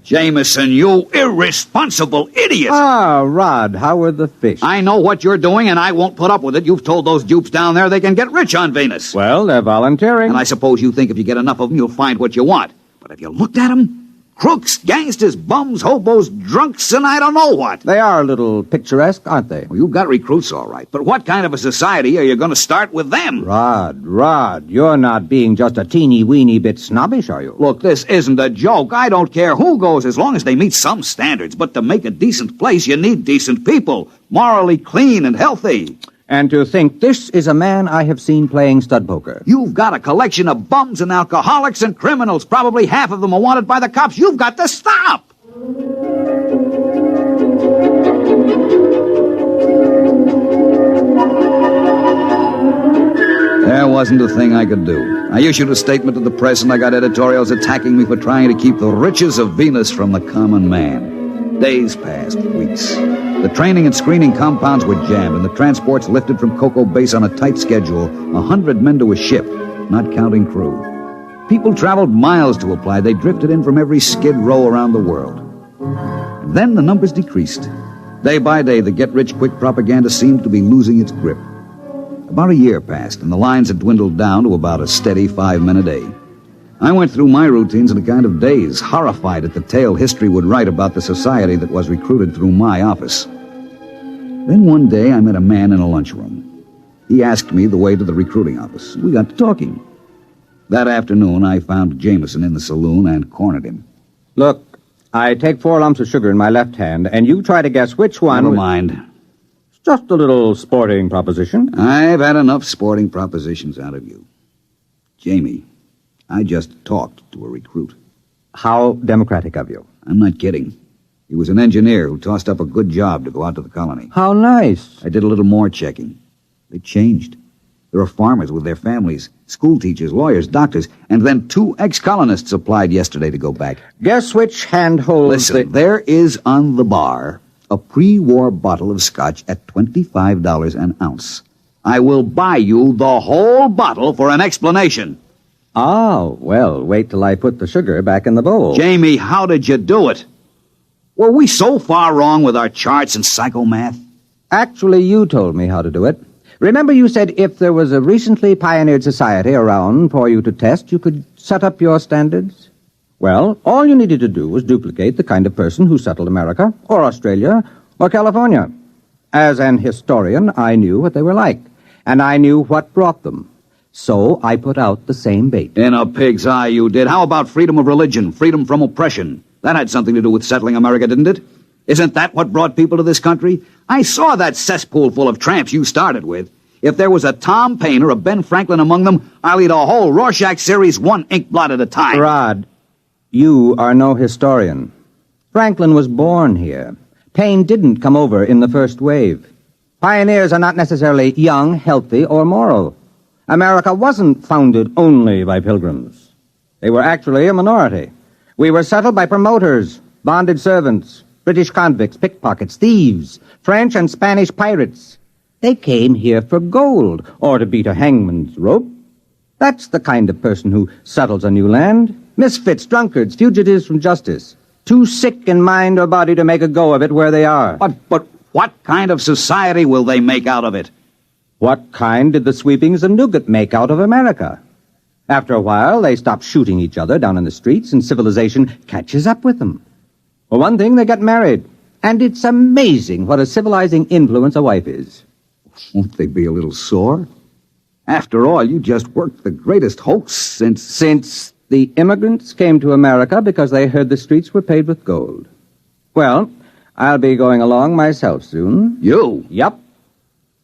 Jameson, you irresponsible idiot! Ah, Rod, how are the fish? I know what you're doing, and I won't put up with it. You've told those dupes down there they can get rich on Venus. Well, they're volunteering. And I suppose you think if you get enough of them, you'll find what you want. But have you looked at them? Crooks, gangsters, bums, hobos, drunks, and I don't know what. They are a little picturesque, aren't they? Well, you've got recruits, all right. But what kind of a society are you going to start with them? Rod, you're not being just a teeny-weeny bit snobbish, are you? Look, this isn't a joke. I don't care who goes as long as they meet some standards. But to make a decent place, you need decent people. Morally clean and healthy. And to think this is a man I have seen playing stud poker. You've got a collection of bums and alcoholics and criminals. Probably half of them are wanted by the cops. You've got to stop! There wasn't a thing I could do. I issued a statement to the press, and I got editorials attacking me for trying to keep the riches of Venus from the common man. Days passed, weeks. The training and screening compounds were jammed, and the transports lifted from Cocoa Base on a tight schedule, 100 men to a ship, not counting crew. People traveled miles to apply. They drifted in from every skid row around the world. Then the numbers decreased. Day by day, the get-rich-quick propaganda seemed to be losing its grip. About a year passed, and the lines had dwindled down to about a steady 5 men a day. I went through my routines in a kind of daze, horrified at the tale history would write about the society that was recruited through my office. Then one day I met a man in a lunchroom. He asked me the way to the recruiting office. We got to talking. That afternoon, I found Jameson in the saloon and cornered him. Look, I take 4 lumps of sugar in my left hand, and you try to guess which one... Never mind. It's just a little sporting proposition. I've had enough sporting propositions out of you. Jamie, I just talked to a recruit. How democratic of you. I'm not kidding. He was an engineer who tossed up a good job to go out to the colony. How nice. I did a little more checking. They changed. There are farmers with their families, school teachers, lawyers, doctors, and then 2 ex-colonists applied yesterday to go back. Guess which hand holds Listen, there is on the bar a pre-war bottle of scotch at $25 an ounce. I will buy you the whole bottle for an explanation. Oh, well, wait till I put the sugar back in the bowl. Jamie, how did you do it? Were we so far wrong with our charts and psychomath? Actually, you told me how to do it. Remember you said if there was a recently pioneered society around for you to test, you could set up your standards? Well, all you needed to do was duplicate the kind of person who settled America, or Australia, or California. As an historian, I knew what they were like, and I knew what brought them. So I put out the same bait. In a pig's eye, you did. How about freedom of religion, freedom from oppression? That had something to do with settling America, didn't it? Isn't that what brought people to this country? I saw that cesspool full of tramps you started with. If there was a Tom Paine or a Ben Franklin among them, I'll eat a whole Rorschach series 1 ink blot at a time. Rod, you are no historian. Franklin was born here. Paine didn't come over in the first wave. Pioneers are not necessarily young, healthy, or moral. America wasn't founded only by pilgrims. They were actually a minority. We were settled by promoters, bonded servants, British convicts, pickpockets, thieves, French and Spanish pirates. They came here for gold, or to beat a hangman's rope. That's the kind of person who settles a new land. Misfits, drunkards, fugitives from justice. Too sick in mind or body to make a go of it where they are. But what kind of society will they make out of it? What kind did the sweepings of Newgate make out of America? After a while, they stop shooting each other down in the streets, and civilization catches up with them. For one thing, they got married. And it's amazing what a civilizing influence a wife is. Won't they be a little sore? After all, you just worked the greatest hoax Since the immigrants came to America because they heard the streets were paved with gold. Well, I'll be going along myself soon. You? Yup.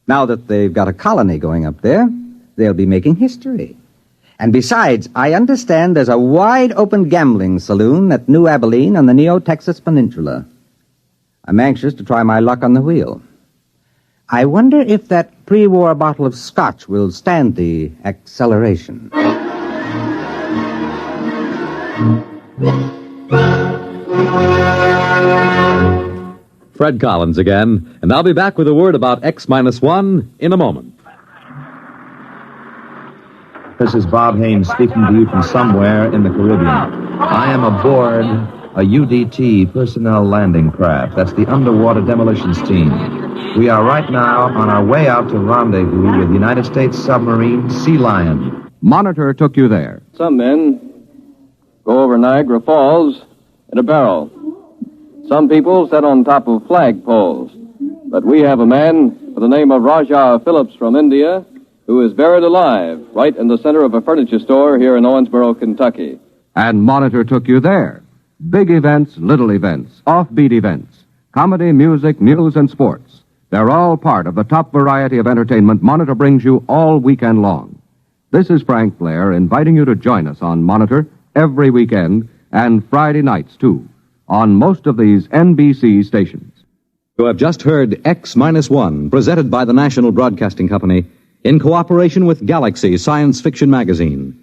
Now that they've got a colony going up there, they'll be making history. And besides, I understand there's a wide-open gambling saloon at New Abilene on the Neo-Texas Peninsula. I'm anxious to try my luck on the wheel. I wonder if that pre-war bottle of scotch will stand the acceleration. Fred Collins again, and I'll be back with a word about X-1 in a moment. This is Bob Haynes speaking to you from somewhere in the Caribbean. I am aboard a UDT personnel landing craft. That's the Underwater Demolitions Team. We are right now on our way out to rendezvous with United States submarine Sea Lion. Monitor took you there. Some men go over Niagara Falls in a barrel. Some people sit on top of flagpoles. But we have a man by the name of Rajah Phillips from India who is buried alive right in the center of a furniture store here in Owensboro, Kentucky. And Monitor took you there. Big events, little events, offbeat events, comedy, music, news, and sports. They're all part of the top variety of entertainment Monitor brings you all weekend long. This is Frank Blair inviting you to join us on Monitor every weekend and Friday nights, too, on most of these NBC stations. You have just heard X-1, presented by the National Broadcasting Company in cooperation with Galaxy Science Fiction Magazine.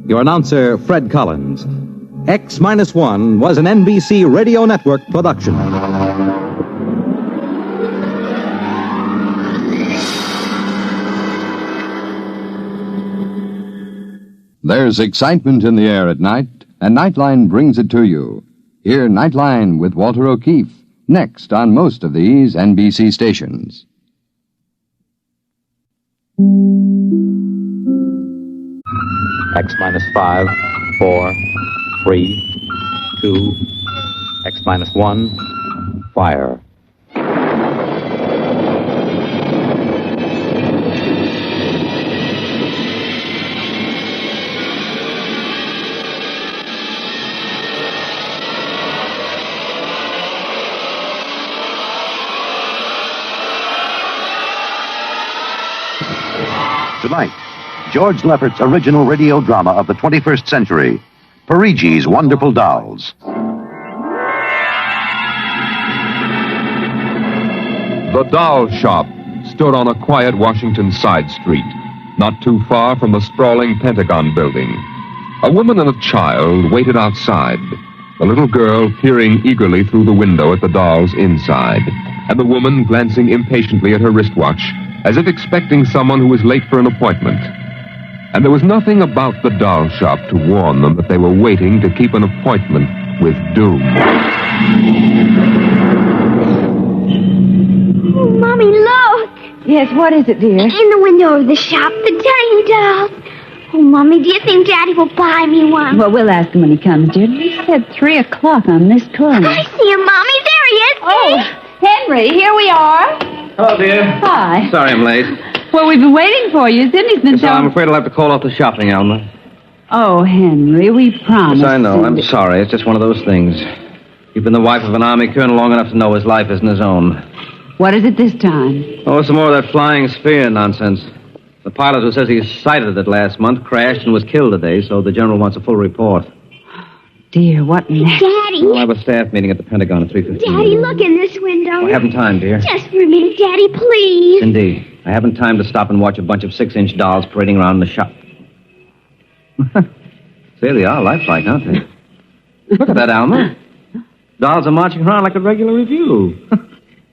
Your announcer, Fred Collins. X-1 was an NBC Radio Network production. There's excitement in the air at night, and Nightline brings it to you. Hear Nightline with Walter O'Keefe, next on most of these NBC stations. X-5, 4, 3, 2, X-1, fire. Tonight, George Lefferts's original radio drama of the 21st century, Parigi's Wonderful Dolls. The doll shop stood on a quiet Washington side street, not too far from the sprawling Pentagon building. A woman and a child waited outside, the little girl peering eagerly through the window at the dolls inside, and the woman glancing impatiently at her wristwatch, as if expecting someone who was late for an appointment. And there was nothing about the doll shop to warn them that they were waiting to keep an appointment with doom. Oh, Mommy, look! Yes, what is it, dear? In the window of the shop, the tiny dolls. Oh, Mommy, do you think Daddy will buy me one? Well, we'll ask him when he comes, dear. He said 3 o'clock on this corner. I see him, Mommy. There he is. Oh, Henry, here we are. Hello, dear. Hi. Sorry I'm late. Well, we've been waiting for you. Cindy's been So I'm telling... afraid I'll have to call off the shopping, Alma. Oh, Henry, we promised. Yes, I know. Cindy. I'm sorry. It's just one of those things. You've been the wife of an army colonel long enough to know his life isn't his own. What is it this time? Oh, some more of that flying sphere nonsense. The pilot who says he sighted it last month crashed and was killed today, so the general wants a full report. Dear, what next? Daddy. We'll have a staff meeting at the Pentagon at 3:15. Daddy, look in this window. I haven't time, dear. Just for a minute, Daddy, please. Indeed. I haven't time to stop and watch a bunch of 6-inch dolls parading around the shop. Say, they are lifelike, aren't they? Look at that, Alma. Dolls are marching around like a regular review.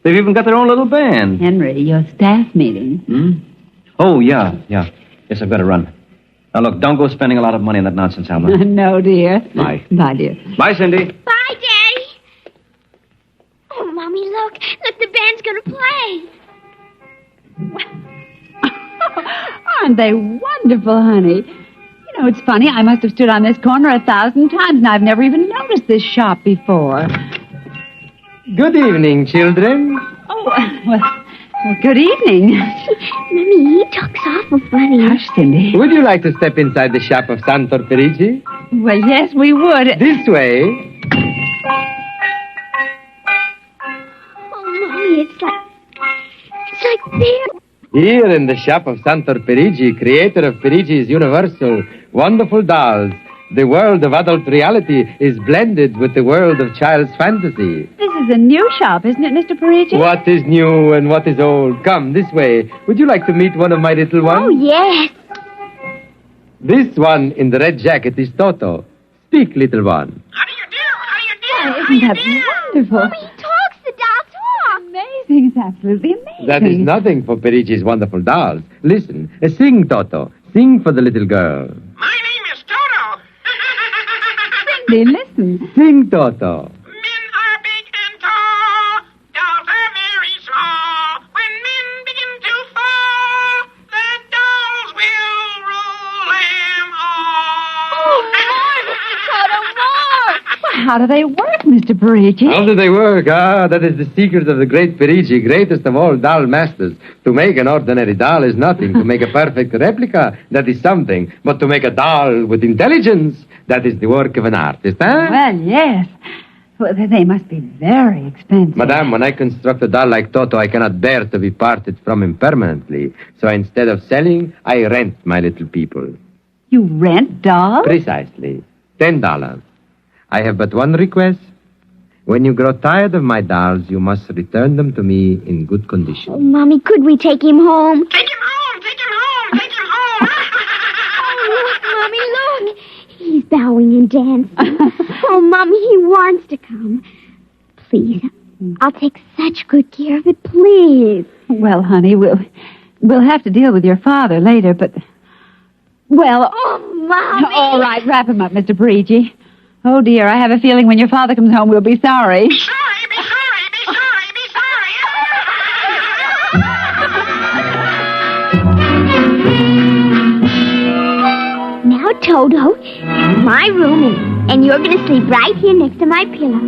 They've even got their own little band. Henry, your staff meeting. Oh, yeah. Yes, I've got to run. Now, look, don't go spending a lot of money on that nonsense, Alma. No, dear. Bye. Bye, dear. Bye, Cindy. Bye, Daddy. Oh, Mommy, look. Look, the band's going to play. Aren't they wonderful, honey? You know, it's funny. I must have stood on this corner 1,000 times, and I've never even noticed this shop before. Good evening, children. Oh, well, good evening. Mommy, he talks awful funny. Hush, Cindy. Would you like to step inside the shop of Santor Perigi? Well, yes, we would. This way. Oh, Mommy, it's like there. Here in the shop of Santor Perigi, creator of Perigi's Universal Wonderful Dolls, the world of adult reality is blended with the world of child's fantasy. This is a new shop, isn't it, Mr. Parigi? What is new and what is old? Come, this way. Would you like to meet one of my little ones? Oh, yes. This one in the red jacket is Toto. Speak, little one. Oh, isn't that wonderful? Oh, he talks. The doll talks. Amazing. It's absolutely amazing. That is nothing for Perigi's Wonderful Dolls. Listen, sing, Toto. Sing for the little girl. Cindy, listen. Sing, Toto. How do they work, Mr. Parigi? How do they work? That is the secret of the great Perigi, greatest of all doll masters. To make an ordinary doll is nothing. To make a perfect replica, that is something. But to make a doll with intelligence, that is the work of an artist, huh? Well, yes. Well, they must be very expensive. Madame, when I construct a doll like Toto, I cannot bear to be parted from him permanently. So instead of selling, I rent my little people. You rent dolls? Precisely. $10. I have but one request. When you grow tired of my dolls, you must return them to me in good condition. Oh, Mommy, could we take him home? Take him home! Take him home! Take him home! Oh, look, Mommy, look. He's bowing and dancing. Oh, Mommy, he wants to come. Please, I'll take such good care of it, please. Well, honey, we'll have to deal with your father later, but... Well... Oh, Mommy! All right, wrap him up, Mr. Parigi. Oh, dear, I have a feeling when your father comes home, we'll be sorry. Be sorry, be sorry, be sorry, be sorry. Now, Toto, my room, and you're going to sleep right here next to my pillow.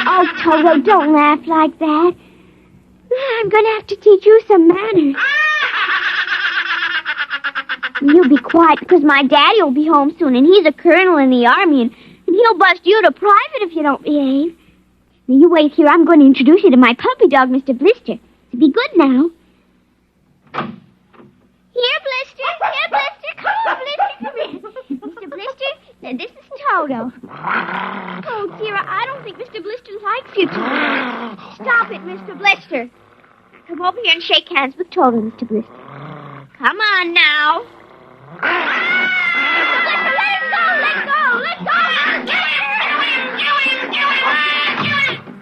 Oh, Toto, don't laugh like that. I'm going to have to teach you some manners. You be quiet, because my daddy will be home soon, and he's a colonel in the army, and he'll bust you to private if you don't behave. Now, you wait here. I'm going to introduce you to my puppy dog, Mr. Blister. So be good now. Here, Blister. Here, Blister. Come on, Blister. Come here. Mr. Blister, now this is Toto. Oh, dear, I don't think Mr. Blister likes you, Toto. Stop it, Mr. Blister. Come over here and shake hands with Toto, Mr. Blister. Come on now. Mr. Blister, let him go. Let go. Let go.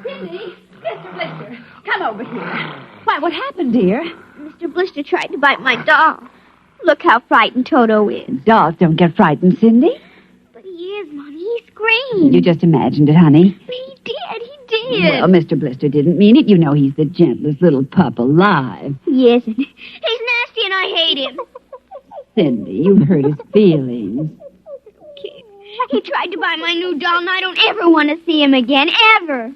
Cindy, Mr. Blister, come over here. Why, what happened, dear? Mr. Blister tried to bite my doll. Look how frightened Toto is. Dolls don't get frightened, Cindy. But he is, Mommy. He screamed. You just imagined it, honey. But he did. He did. Well, Mr. Blister didn't mean it. You know he's the gentlest little pup alive. He isn't. He's nasty and I hate him. Cindy, you hurt his feelings. He tried to buy my new doll, and I don't ever want to see him again, ever.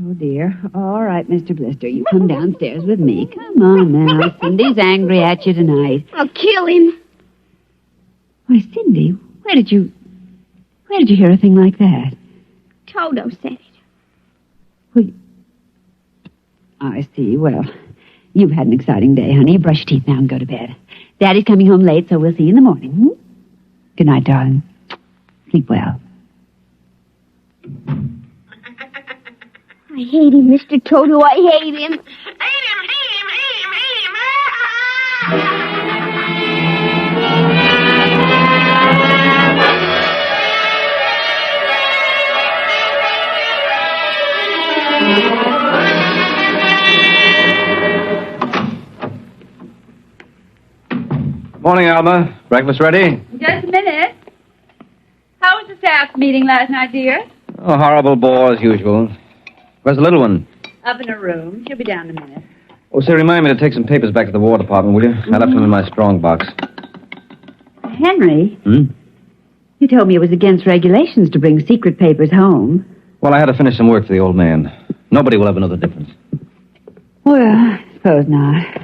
Oh, dear. All right, Mr. Blister, you come downstairs with me. Come on now. Cindy's angry at you tonight. I'll kill him. Why, Cindy, where did you hear a thing like that? Toto said it. Well, I see. Well, you've had an exciting day, honey. Brush your teeth now and go to bed. Daddy's coming home late, so we'll see you in the morning. Hmm? Good night, darling. Sleep well. I hate him, Mr. Toto. I hate him. Morning, Alma. Breakfast ready? Just a minute. How was the staff meeting last night, dear? Oh, horrible bore as usual. Where's the little one? Up in her room. She'll be down in a minute. Oh, say, remind me to take some papers back to the War Department, will you? I left them in my strong box. Henry, Hmm? you told me it was against regulations to bring secret papers home. Well, I had to finish some work for the old man. Nobody will ever know the difference. Well, I suppose not.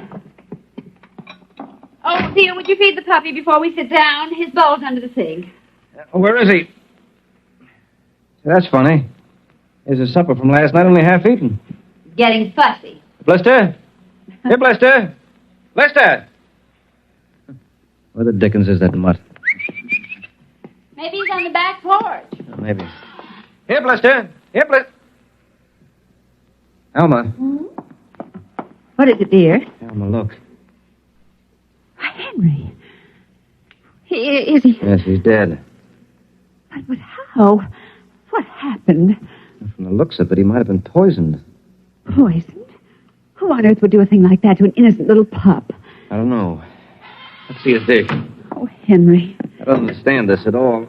Oh, Theo, would you feed the puppy before we sit down? His bowl's under the sink. Where is he? That's funny. Here's his supper from last night, only half eaten. Getting fussy. Blister? Here, Blister. Blister! Where the dickens is that mutt? Maybe he's on the back porch. Oh, maybe. Here, Blister. Here, Blister. Alma. What is it, dear? Alma, look. Henry. Is he? Yes, he's dead. But how? What happened? From the looks of it, he might have been poisoned. Poisoned? Who on earth would do a thing like that to an innocent little pup? I don't know. Let's see his dick. Oh, Henry. I don't understand this at all.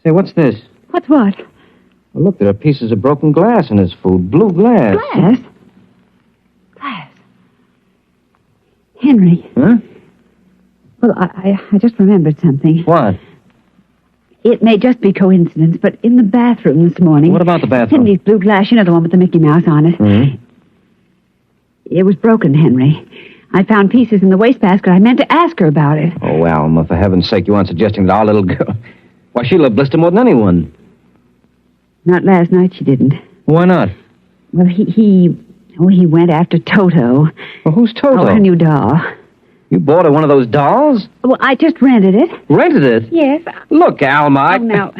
Say, what's this? What's what? Well, look, there are pieces of broken glass in his food. Blue glass. Glass? Glass. Henry. Huh? Well, I just remembered something. What? It may just be coincidence, but in the bathroom this morning... What about the bathroom? Henry's blue glass, you know, the one with the Mickey Mouse on it. Mm-hmm. It was broken, Henry. I found pieces in the wastebasket. I meant to ask her about it. Oh, Alma, for heaven's sake, you aren't suggesting that our little girl... Why, she loved Blister more than anyone. Not last night, she didn't. Why not? Well, he went after Toto. Well, who's Toto? Oh, her new doll. You bought her one of those dolls? Well, I just rented it. Rented it? Yes. Look, Alma. Oh, no.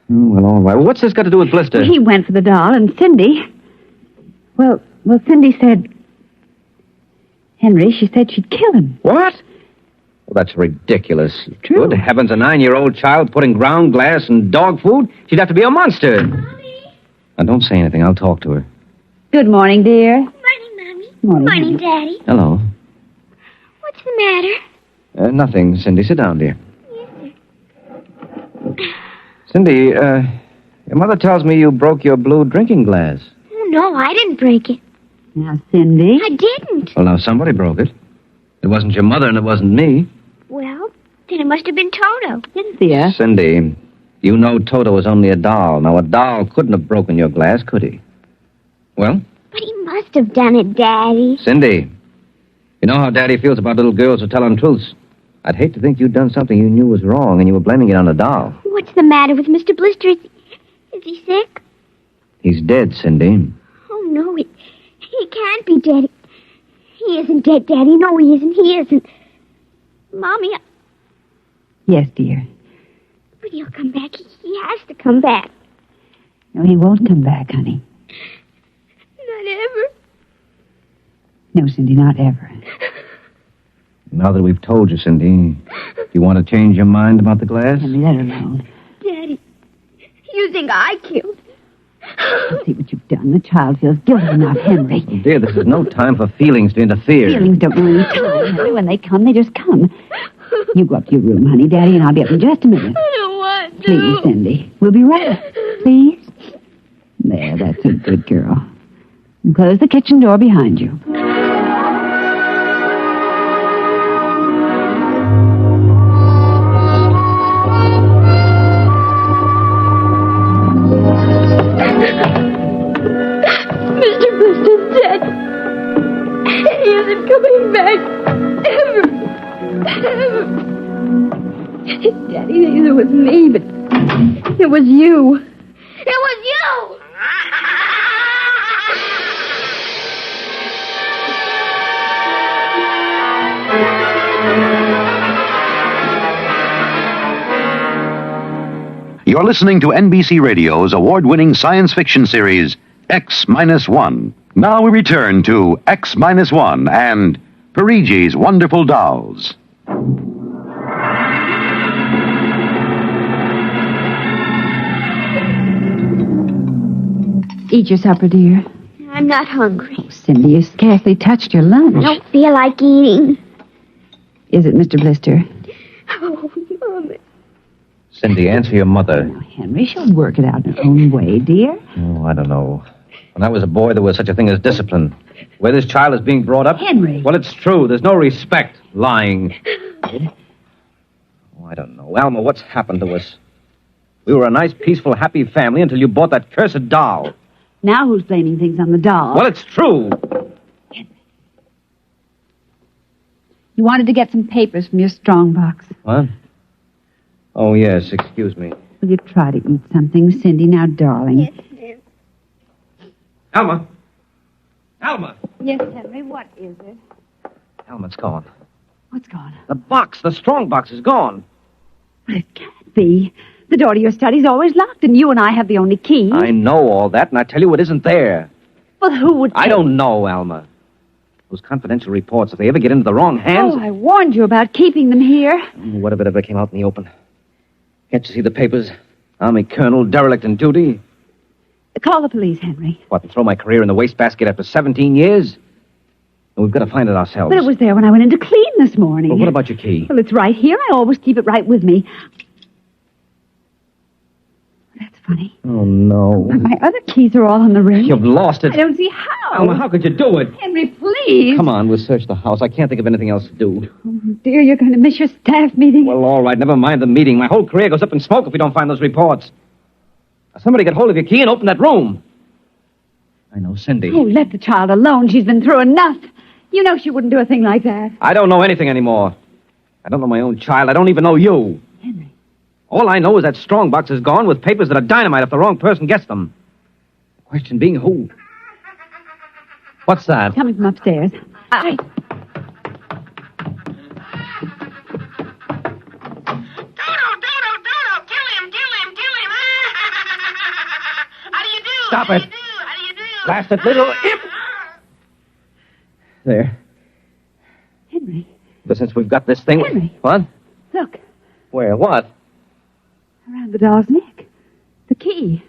Well, all right. What's this got to do with Blister? He went for the doll, and Cindy... Well, Cindy said... Henry, she said she'd kill him. What? Well, that's ridiculous. True. Good heavens, a 9-year-old child putting ground glass and dog food? She'd have to be a monster. Mommy. Now, don't say anything. I'll talk to her. Good morning, dear. Morning, Mommy. Morning. Daddy. Hello. What's the matter? Nothing. Cindy, sit down, dear. Yes, sir. Cindy, your mother tells me you broke your blue drinking glass. Oh, no, I didn't break it. Now, Cindy. I didn't. Well, now, somebody broke it. It wasn't your mother and it wasn't me. Well, then it must have been Toto. Cynthia. Cindy, you know Toto was only a doll. Now, a doll couldn't have broken your glass, could he? Well? But he must have done it, Daddy. Cindy, you know how Daddy feels about little girls who tell untruths. I'd hate to think you'd done something you knew was wrong and you were blaming it on a doll. What's the matter with Mr. Blister? Is he sick? He's dead, Cindy. Oh, no, he can't be dead. He isn't dead, Daddy. No, he isn't. He isn't. Mommy, Yes, dear. but he'll come back. He has to come back. No, he won't come back, honey. Not ever. No, Cindy, not ever. Now that we've told you, Cindy, do you want to change your mind about the glass? Henry, let her alone. Daddy, you think I killed him? See what you've done. The child feels guilty enough, Henry. Dear, this is no time for feelings to interfere. Feelings don't know any time, Henry. When they come, they just come. You go up to your room, honey, Daddy, and I'll be up in just a minute. I don't want to. Please, Cindy. We'll be right. Please. There, that's a good girl. And close the kitchen door behind you. Mr. Blister's dead. He isn't coming back. Ever. Daddy, it was me, but it was you. It was you! You're listening to NBC Radio's award-winning science fiction series, X-1. Now we return to X-1 and Perigi's Wonderful Dolls. Eat your supper, dear. I'm not hungry. Cindy, you scarcely touched your lunch. I don't feel like eating. Is it Mr. Blister? Oh, Mommy. Cindy, answer your mother. Henry, she'll work it out in her own way, dear. Oh, I don't know. When I was a boy, there was such a thing as discipline. Where this child is being brought up... Henry. Well, it's true. There's no respect. Lying. Oh, I don't know. Alma, what's happened to us? We were a nice, peaceful, happy family until you bought that cursed doll. Now who's blaming things on the doll? Well, it's true. You wanted to get some papers from your strong box. What? Oh, yes. Excuse me. Will you try to eat something, Cindy? Now, darling. Yes, dear. Alma. Alma. Yes, Henry, what is it? Alma, it's gone. What's gone? The box, the strong box is gone. But it can't be. The door to your study's always locked, and you and I have the only key. I know all that, and I tell you it isn't there. Well, who would... I don't know, Alma. Those confidential reports, if they ever get into the wrong hands... Oh, I warned you about keeping them here. What if it ever came out in the open? Can't you see the papers? Army colonel, derelict in duty. Call the police, Henry. What, and throw my career in the wastebasket after 17 years? And we've got to find it ourselves. But it was there when I went in to clean this morning. Well, what about your key? Well, it's right here. I always keep it right with me. That's funny. Oh, no. My other keys are all on the ring. You've lost it. I don't see how. Alma, how could you do it? Henry, please. Come on, we'll search the house. I can't think of anything else to do. Oh, dear, you're going to miss your staff meeting. Well, all right, never mind the meeting. My whole career goes up in smoke if we don't find those reports. Now, somebody get hold of your key and open that room. I know, Cindy. Oh, let the child alone. She's been through enough. You know she wouldn't do a thing like that. I don't know anything anymore. I don't know my own child. I don't even know you. Henry, All I know is that strongbox is gone with papers that are dynamite if the wrong person gets them. The question being who? What's that? Coming from upstairs. Stop it. Blasted little imp. There. Henry. But since we've got this thing... Henry. What? Look, Where? What? around the doll's neck. The key.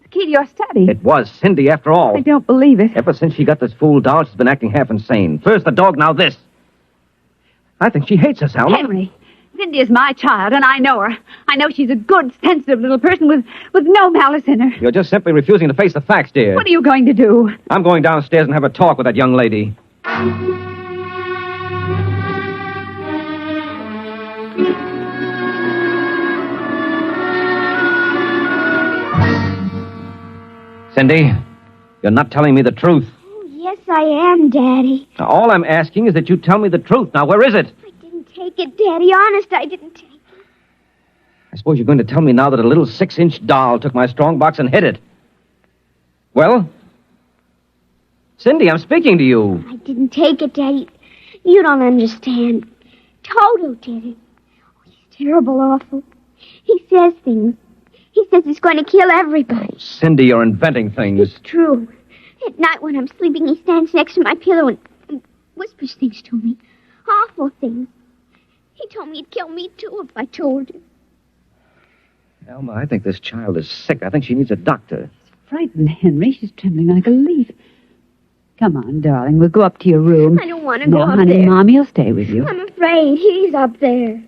The key to your study. It was Cindy, after all. I don't believe it. Ever since she got this fool doll, she's been acting half insane. First the dog, now this. I think she hates us, Alma. Henry, Cindy is my child, and I know her. I know she's a good, sensitive little person with no malice in her. You're just simply refusing to face the facts, dear. What are you going to do? I'm going downstairs and have a talk with that young lady. Cindy, you're not telling me the truth. Oh, yes, I am, Daddy. Now, all I'm asking is that you tell me the truth. Now, where is it? I didn't take it, Daddy. Honest, I didn't take it. I suppose you're going to tell me now that a little 6-inch doll took my strongbox and hid it. Well? Cindy, I'm speaking to you. I didn't take it, Daddy. You don't understand. Toto did it. Oh, he's terrible awful. He says things. He says he's going to kill everybody. Oh, Cindy, you're inventing things. It's true. At night when I'm sleeping, he stands next to my pillow and whispers things to me. Awful things. He told me he'd kill me, too, if I told him. Alma, I think this child is sick. I think she needs a doctor. Frightened, Henry. She's trembling like a leaf. Come on, darling. We'll go up to your room. I don't want to go No, up honey, there. Mommy will stay with you. I'm afraid he's up there.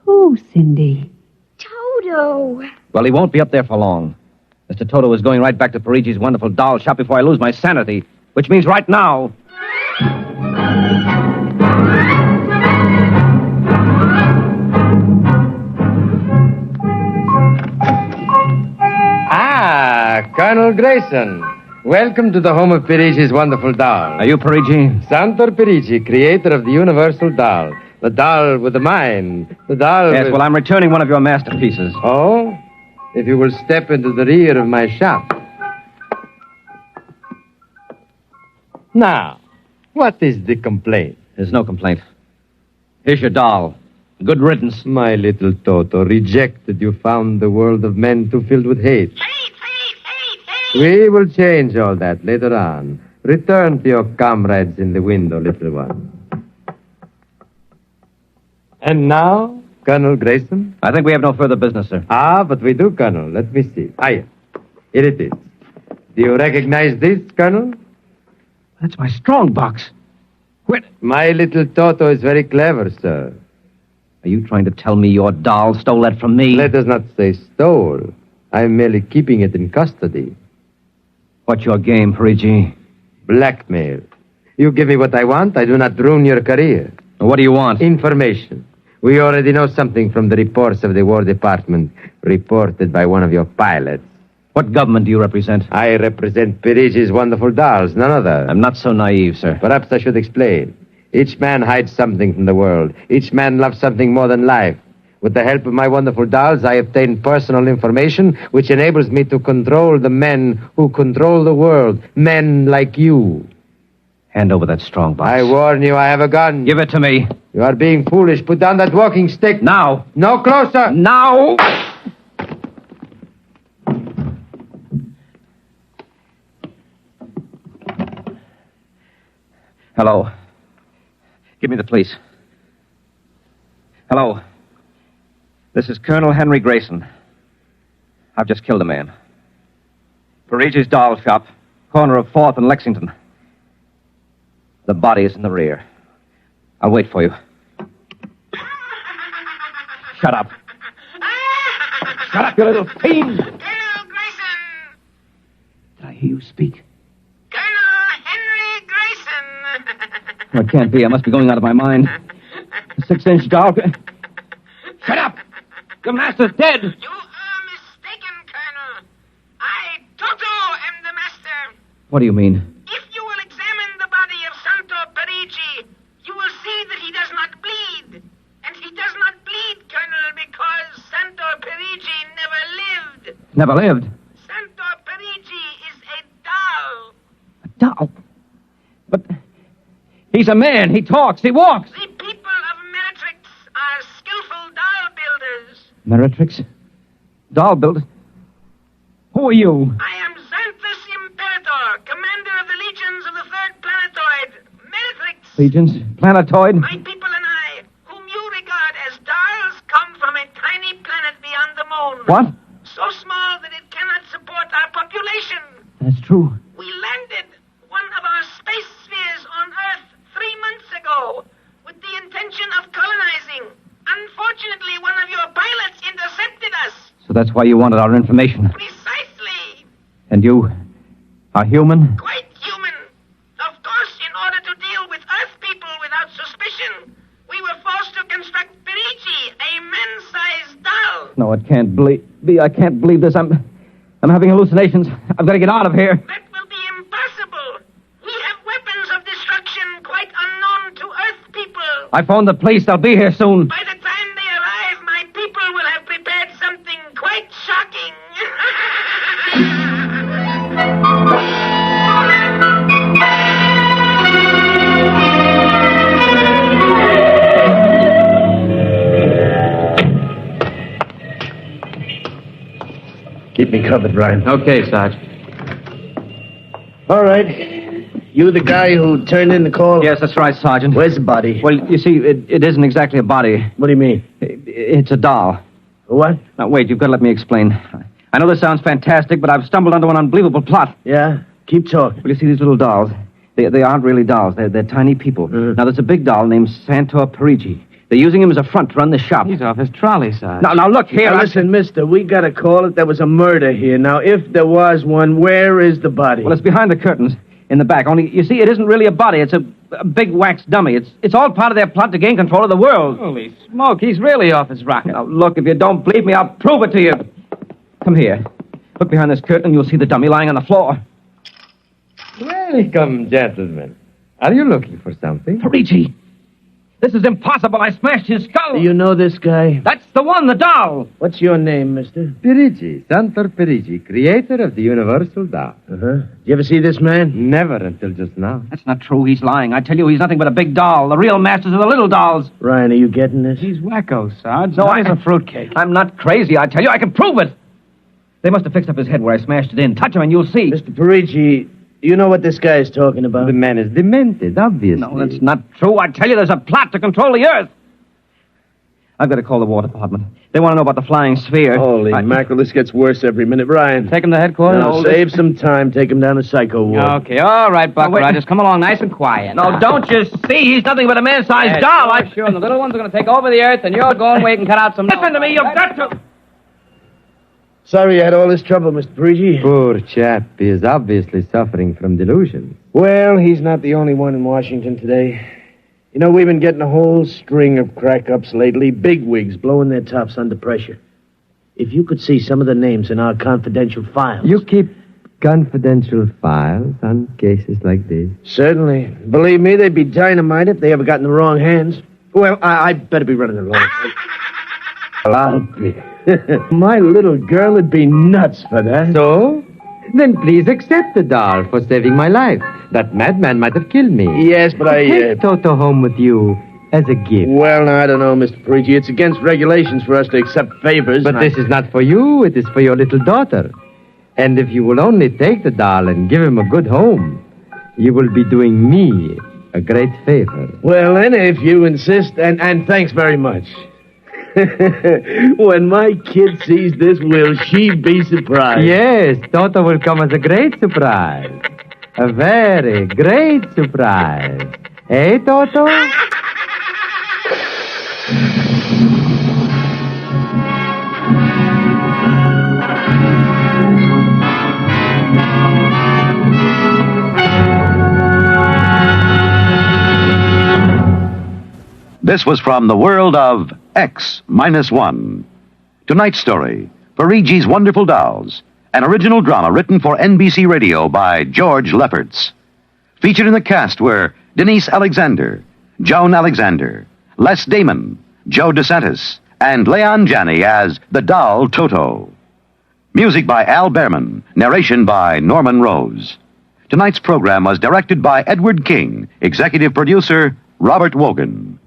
Who, Cindy? Toto. Well, he won't be up there for long. Mr. Toto is going right back to Parigi's wonderful doll shop before I lose my sanity, which means right now. Ah, Colonel Grayson. Welcome to the home of Parigi's wonderful doll. Are you Parigi? Santor Parigi, creator of the universal doll. The doll with the mind. The doll Yes, with... well, I'm returning one of your masterpieces. Oh? If you will step into the rear of my shop. Now, what is the complaint? There's no complaint. Here's your doll. Good riddance. My little Toto, rejected, you found the world of men too filled with hate. We will change all that later on. Return to your comrades in the window, little one. And now, Colonel Grayson? I think we have no further business, sir. Ah, but we do, Colonel. Let me see. Here it is. Do you recognize this, Colonel? That's my strong box. Where? My little Toto is very clever, sir. Are you trying to tell me your doll stole that from me? Let us not say stole. I'm merely keeping it in custody. What's your game, Parigi? Blackmail. You give me what I want, I do not ruin your career. What do you want? Information. We already know something from the reports of the War Department, reported by one of your pilots. What government do you represent? I represent Parigi's wonderful dolls, none other. I'm not so naive, sir. Perhaps I should explain. Each man hides something from the world. Each man loves something more than life. With the help of my wonderful dolls, I obtain personal information which enables me to control the men who control the world. Men like you. Hand over that strong box. I warn you, I have a gun. Give it to me. You are being foolish. Put down that walking stick. Now. No closer. Now. Hello. Give me the police. Hello. This is Colonel Henry Grayson. I've just killed a man. Parigi's doll shop, corner of 4th and Lexington. The body is in the rear. I'll wait for you. Shut up. Shut up, you little fiend! Colonel Grayson! Did I hear you speak? Colonel Henry Grayson! Oh, it can't be. I must be going out of my mind. A 6-inch doll. Shut up! Your master's dead! You are mistaken, Colonel. I, Toto, am the master. What do you mean? If you will examine the body of Santo Parigi, you will see that he does not bleed. And he does not bleed, Colonel, because Santo Never lived. Santor Parigi is a doll. Doll? But he's a man. He talks. He walks. The people of Meritrix are skillful doll builders. Meritrix? Doll builder? Who are you? I am Xanthus Imperator, commander of the legions of the third planetoid, Meritrix. Legions? Planetoid? My people and I, whom you regard as dolls, come from a tiny planet beyond the moon. What? So small that it cannot support our population. That's true. We landed one of our space spheres on Earth 3 months ago with the intention of colonizing. Unfortunately, one of your pilots intercepted us. So that's why you wanted our information. Precisely. And you are human? Quite human. Of course, in order to deal with Earth people without suspicion, we were forced to construct Parigi, a man-sized doll. No, it can't be. I can't believe this. I'm having hallucinations. I've got to get out of here. That will be impossible. We have weapons of destruction quite unknown to Earth people. I phoned the police. They'll be here soon. By the time they arrive, my people will have prepared something quite shocking. Keep me covered, Ryan. Okay, Sarge. All right. You the guy who turned in the call? Yes, that's right, Sergeant. Where's the body? Well, you see, it isn't exactly a body. What do you mean? It's a doll. What? Now, wait, you've got to let me explain. I know this sounds fantastic, but I've stumbled onto an unbelievable plot. Yeah? Keep talking. Well, you see, these little dolls, they aren't really dolls. They're tiny people. Now, there's a big doll named Santor Parigi. They're using him as a front to run the shop. He's off his trolley, Sarge. Now, look here. Now, listen, mister, we got to call it. There was a murder here. Now, if there was one, where is the body? Well, it's behind the curtains in the back. Only, you see, it isn't really a body. It's a big wax dummy. It's all part of their plot to gain control of the world. Holy smoke, he's really off his rocker. Now, look, if you don't believe me, I'll prove it to you. Come here. Look behind this curtain and you'll see the dummy lying on the floor. Welcome, gentlemen. Are you looking for something? Parigi! This is impossible. I smashed his skull. Do you know this guy? That's the one, the doll. What's your name, mister? Parigi, Santor Parigi, creator of the Universal Doll. Did you ever see this man? Never until just now. That's not true. He's lying. I tell you, he's nothing but a big doll. The real masters are the little dolls. Ryan, are you getting this? He's wacko, Sarge. No, He's a fruitcake. I'm not crazy, I tell you. I can prove it. They must have fixed up his head where I smashed it in. Touch him and you'll see. Mr. Parigi, you know what this guy is talking about? The man is demented, obviously. No, that's not true. I tell you, there's a plot to control the Earth. I've got to call the War Department. They want to know about the flying sphere. Holy mackerel, this gets worse every minute. Ryan. Take him to headquarters? No, save some time. Take him down to Psycho Ward. Okay, all right, Buck. wait. Just come along nice and quiet. No, don't you see? He's nothing but a man-sized doll. Sure, and the little ones are going to take over the Earth, and you're going wait and cut out some... Listen to me, you've got to... Sorry you had all this trouble, Mr. Parigi. Poor chap. He is obviously suffering from delusion. Well, he's not the only one in Washington today. You know, we've been getting a whole string of crack-ups lately. Bigwigs blowing their tops under pressure. If you could see some of the names in our confidential files... You keep confidential files on cases like this? Certainly. Believe me, they'd be dynamite if they ever got in the wrong hands. Well, I'd better be running along. My little girl would be nuts for that. So? Then please accept the doll for saving my life. That madman might have killed me. Yes, but Take Toto home with you as a gift. Well, now, I don't know, Mr. Parigi. It's against regulations for us to accept favors. But this is not for you. It is for your little daughter. And if you will only take the doll and give him a good home, you will be doing me a great favor. Well, then, if you insist, and thanks very much. When my kid sees this, will she be surprised? Yes, Toto will come as a great surprise. A very great surprise. Eh, Toto? This was from the world of X-1. Tonight's story, Parigi's Wonderful Dolls, an original drama written for NBC Radio by George Lefferts. Featured in the cast were Denise Alexander, Joan Alexander, Les Damon, Joe DeSantis, and Leon Janney as the doll Toto. Music by Al Behrman. Narration by Norman Rose. Tonight's program was directed by Edward King. Executive producer, Robert Wogan.